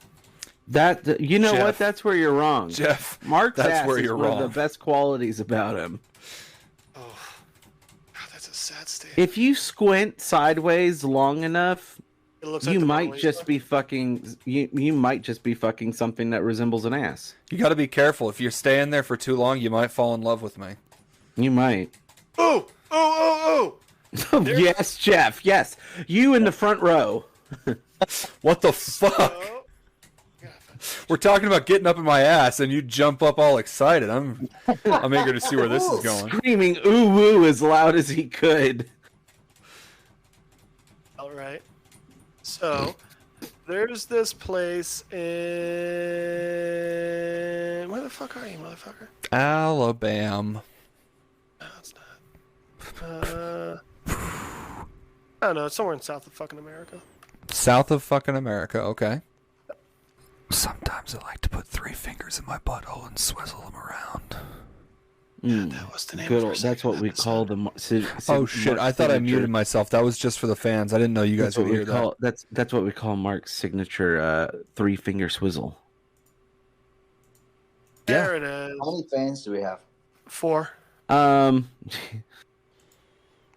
That you know Jeff. what? That's where you're wrong. Jeff, Mark's that's ass where is you're one wrong. of the best qualities about him. Oh, God, that's a sad state. If you squint sideways long enough, It looks like you the Mona might Lisa. just be fucking. You might just be fucking something that resembles an ass. You got to be careful. If you're staying there for too long, you might fall in love with me. You might. Ooh, ooh, ooh, ooh. Yes, Jeff. Yes, you in the front row. What the fuck? Oh, We're talking about getting up in my ass, and you jump up all excited. I'm eager to see where this is going. Screaming ooh woo as loud as he could. all right. So, there's this place in. Where the fuck are you, motherfucker? Alabama. No, it's not. I don't know. It's somewhere in South of fucking America. South of fucking America, okay. Sometimes I like to put 3 fingers in my butthole and swizzle them around. That was the name Good of our old, that's second what we episode. call the. Oh shit, I thought I muted myself. That was just for the fans. I didn't know you guys That's what would we hear call. that. That's what we call Mark's signature 3-finger swizzle. There it is. How many fans do we have? 4.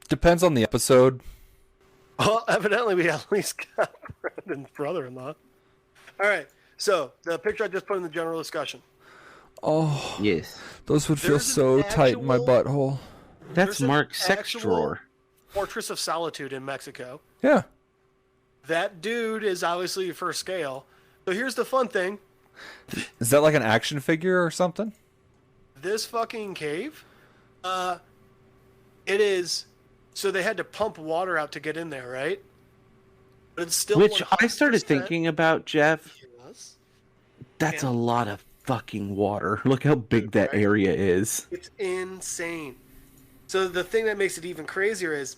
Depends on the episode. Well, evidently we at least got Brandon's brother-in-law. All right. So, the picture I just put in the general discussion. Oh, Yes, those would feel There's so an tight in my actual- butthole. that's There's an Mark's sex actual- drawer. Fortress of Solitude in Mexico. Yeah. That dude is obviously for scale. So here's the fun thing. Is that like an action figure or something? This fucking cave, it is. So they had to pump water out to get in there, right? But it's still Which I 100% started thinking about, Jeff. Yes. That's Yeah. a lot of fucking water. Look how big that Right. area is. It's insane. So the thing that makes it even crazier is,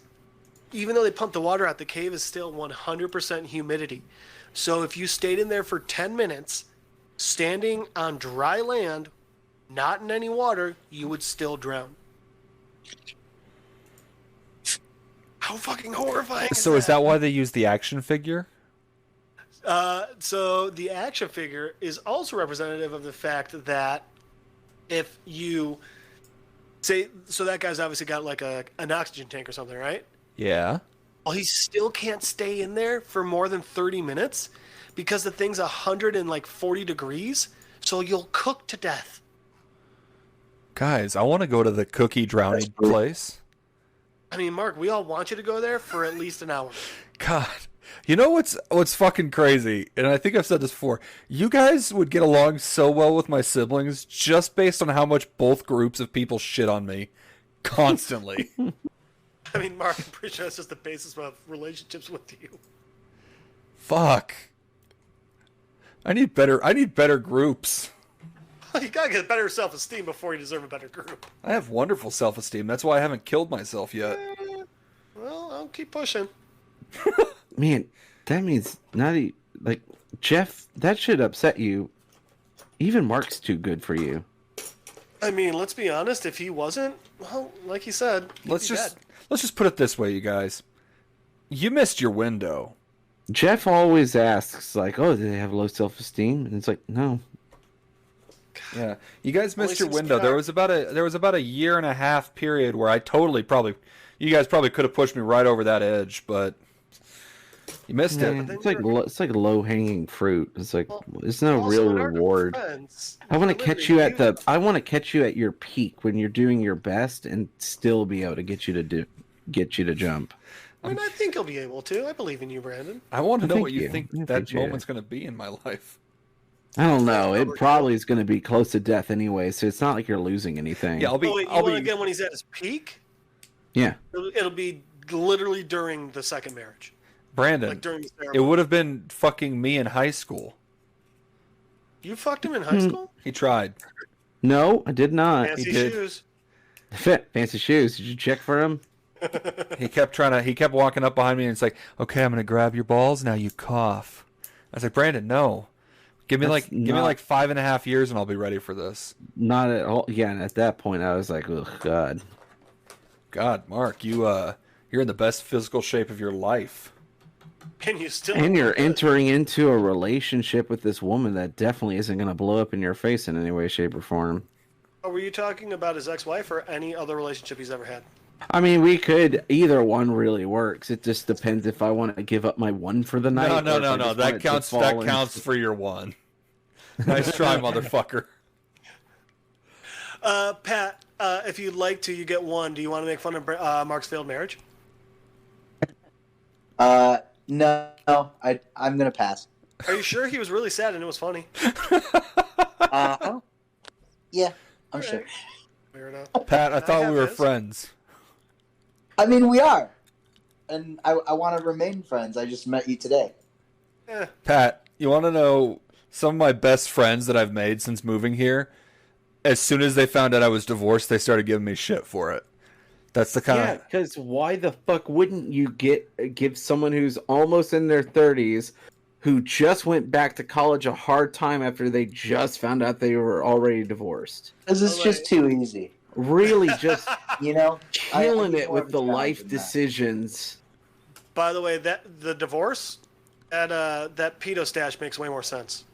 even though they pump the water out, the cave is still 100% humidity. So if you stayed in there for 10 minutes, standing on dry land, not in any water, you would still drown. How fucking horrifying So is that why they use the action figure? So the action figure is also representative of the fact that if you say, so that guy's obviously got like an oxygen tank or something, right? Yeah. Well, he still can't stay in there for more than 30 minutes because the thing's 140 degrees, so you'll cook to death. Guys, I want to go to the cookie drowning place. I mean, Mark, we all want you to go there for at least an hour. God. You know what's fucking crazy? And I think I've said this before. You guys would get along so well with my siblings just based on how much both groups of people shit on me constantly. I mean, Mark, I'm pretty sure that's just the basis of relationships with you. Fuck. I need better groups. You gotta get better self-esteem before you deserve a better group. I have wonderful self-esteem. That's why I haven't killed myself yet. Well, I'll keep pushing. Man, that means like Jeff. That should upset you. Even Mark's too good for you. I mean, let's be honest. If he wasn't, well, like you said, he'd Let's be just put it this way, you guys. You missed your window. Jeff always asks, like, "Oh, do they have low self-esteem?" And it's like, no. Yeah, you guys missed your seems window. fair. There was about a year and a half period where I totally you guys probably could have pushed me right over that edge, but you missed Yeah, it. it's like low-hanging fruit. It's like it's no Also, real in our reward. defense, I want to literally, catch you at I want to catch you at your peak when you're doing your best and still be able to get you to jump. I mean, I think he'll be able to. I believe in you, Brandon. I want to know Thank what you you. think I that appreciate moment's going to be in my life. I don't know. It probably is going to be close to death anyway, so it's not like you're losing anything. Yeah, Oh, wait, you want to get when he's at his peak? Yeah. It'll be literally during the second marriage. Brandon, Like during the it ceremony. would have been fucking me in high school. You fucked him in high school? He tried. No, I did not. Fancy did. shoes. Fancy shoes. Did you check for him? He kept walking up behind me and it's like, okay, I'm gonna grab your balls, now you cough. I was like, Brandon, no. Give me like 5.5 years and I'll be ready for this. Not at all. Yeah, and at that point, I was like, oh, God. God, Mark, you're in the best physical shape of your life. And you still. And you're entering into a relationship with this woman that definitely isn't going to blow up in your face in any way, shape, or form. Or were you talking about his ex-wife or any other relationship he's ever had? I mean, we could. Either one really works. It just depends if I want to give up my one for the night. No. That counts for your one. Nice try, motherfucker. Pat, if you'd like to, you get one. Do you want to make fun of Mark's failed marriage? No, I'm gonna pass. Are you sure he was really sad and it was funny? Yeah, I'm sure. Fair enough. Pat, I thought we were his? friends. I mean, we are, and I want to remain friends. I just met you today. Eh. Pat, you want to know some of my best friends that I've made since moving here? As soon as they found out I was divorced, they started giving me shit for it. That's the kind Yeah, of... because why the fuck wouldn't you give someone who's almost in their 30s, who just went back to college, a hard time after they just found out they were already divorced? Because it's just too easy. Really, just You know, killing I it more with of a the challenge life than that. decisions. By the way, that the divorce, that pedo stash makes way more sense.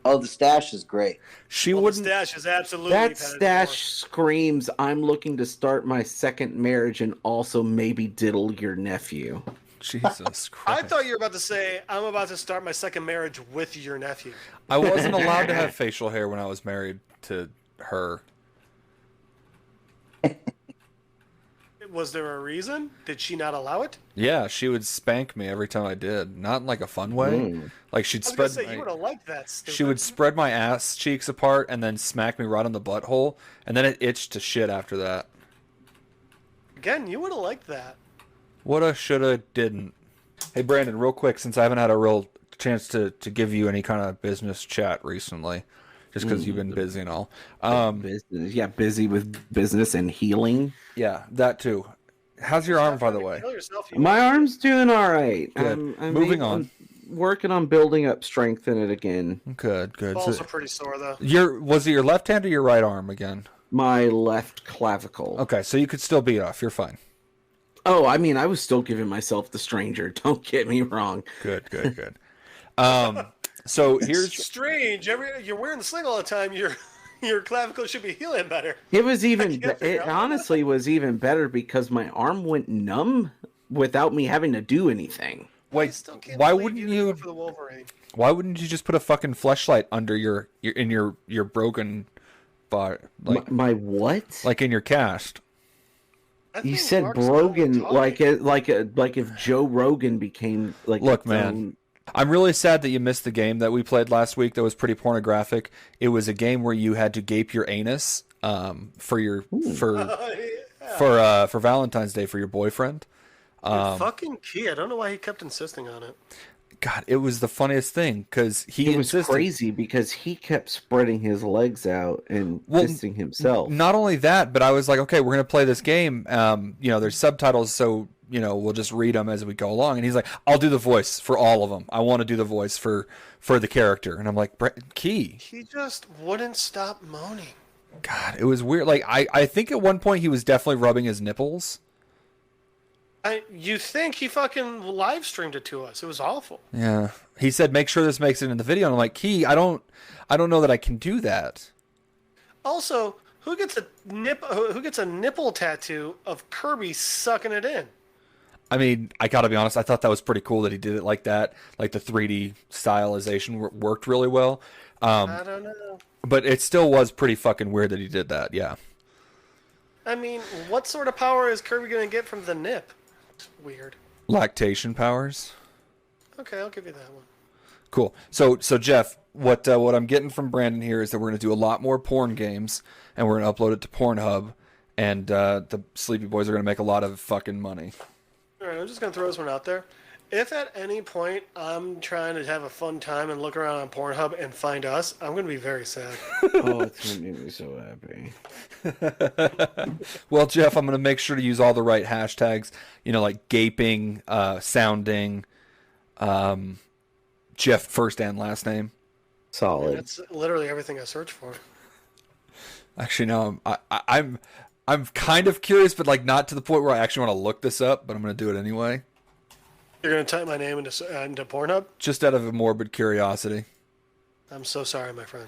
Oh, the stash is great. She Well, wouldn't... the stash is absolutely That Pat, a stash divorce. screams, I'm looking to start my second marriage and also maybe diddle your nephew. Jesus Christ. I thought you were about to say, I'm about to start my second marriage with your nephew. I wasn't allowed to have facial hair when I was married to her. Was there a reason? Did she not allow it? Yeah, she would spank me every time I did. Not in like a fun way. Like she'd I was gonna spread say, you would have liked that, stupid. she would spread my ass cheeks apart and then smack me right on the butthole, and then it itched to shit after that. Again, you would have liked that. Woulda, shoulda, didn't. Hey Brandon, real quick, since I haven't had a real chance to give you any kind of business chat recently, just because you've been busy and all. Business. Yeah, busy with business and healing. Yeah, that too. How's your arm, by the way? Kill yourself, you My arm's doing all right. Good. Moving on. I'm working on building up strength in it again. Good. balls So, are pretty sore though. was it your left hand or your right arm again? My left clavicle. Okay, so you could still beat off. You're fine. Oh, I mean, I was still giving myself the stranger. Don't get me wrong. Good. So here's Strange. You're wearing the sling all the time. Your clavicle should be healing better. It was even. can't figure It out honestly was even better because my arm went numb without me having to do anything. wait. Still can't Why believe wouldn't didn't you? go for the Wolverine? Why wouldn't you just put a fucking fleshlight under your broken bar, like My what? like in your cast? I You think said Mark's Brogan, going like if Joe Rogan became like. Look, its man. own- I'm really sad that you missed the game that we played last week. That was pretty pornographic. It was a game where you had to gape your anus for your for Valentine's Day for your boyfriend. fucking key. I don't know why he kept insisting on it. God, it was the funniest thing because he It was insisted. crazy because he kept spreading his legs out and fisting himself. Not only that, but I was like, okay, we're gonna play this game. There's subtitles, so we'll just read them as we go along. And he's like, I'll do the voice for all of them. I want to do the voice for the character. And I'm like, Key. He just wouldn't stop moaning. God, it was weird. Like I think at one point he was definitely rubbing his nipples. You think he fucking live streamed it to us? It was awful. Yeah. He said, make sure this makes it in the video. And I'm like, Key, I don't know that I can do that. Also, who gets a nipple tattoo of Kirby sucking it in? I mean, I gotta be honest, I thought that was pretty cool that he did it like that. Like the 3D stylization worked really well. I don't know. But it still was pretty fucking weird that he did that, yeah. I mean, what sort of power is Kirby gonna get from the nip? It's weird. Lactation powers. Okay, I'll give you that one. Cool. So Jeff, what I'm getting from Brandon here is that we're gonna do a lot more porn games, and we're gonna upload it to Pornhub, and the Sleepy Boys are going to make a lot of fucking money. All right, I'm just gonna throw this one out there. If at any point I'm trying to have a fun time and look around on Pornhub and find us, I'm gonna be very sad. Oh, it's gonna make me so happy. Well, Jeff, I'm going to make sure to use all the right hashtags. You know, like gaping, sounding, Jeff first and last name. Solid. That's literally everything I search for. Actually, no, I'm kind of curious, but like not to the point where I actually want to look this up. But I'm going to do it anyway, You're gonna type my name into Pornhub? just out of a morbid curiosity. I'm so sorry, my friend.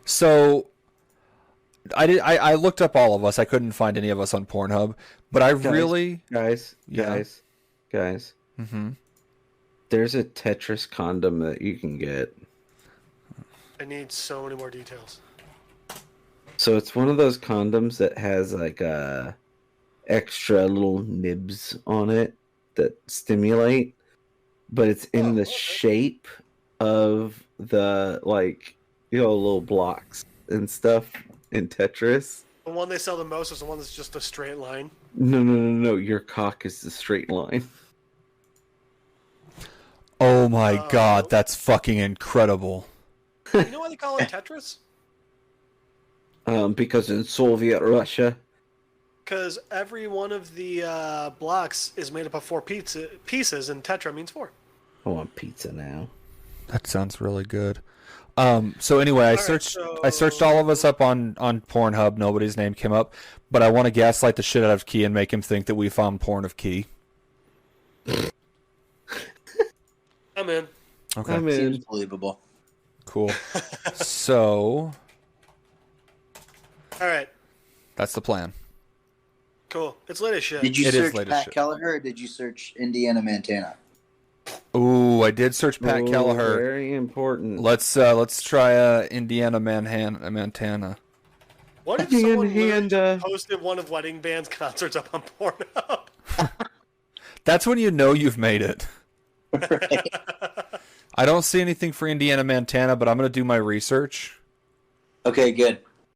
So, I looked up all of us. I couldn't find any of us on Pornhub, but I really. Guys. Yeah. Mm-hmm. There's a Tetris condom that you can get. I need so many more details. So it's one of those condoms that has like extra little nibs on it that stimulate, but it's in the shape of the little blocks and stuff in Tetris. The one they sell the most is the one that's just a straight line. No. Your cock is the straight line. Oh my god, that's fucking incredible. You know why they call it Tetris? Because in Soviet Russia. Because every one of the blocks is made up of 4 pieces, and tetra means 4. I want pizza now. That sounds really good. So anyway, I searched all of us up on Pornhub. Nobody's name came up, but I want to gaslight the shit out of Key and make him think that we found porn of Key. I'm in. Okay, I'm in. Seems believable. cool. So All right, that's the plan. cool. It's late as shit. Did you It is search late as Pat shit. Kelleher or did you search Indiana Montana? Ooh, I did search Pat Kelleher. Very important. Let's try Indiana Montana. What if Hand- someone hand, literally posted one of Wedding Band's concerts up on Pornhub? That's when you know you've made it. Right. I don't see anything for Indiana Montana, but I'm gonna do my research. Okay, good.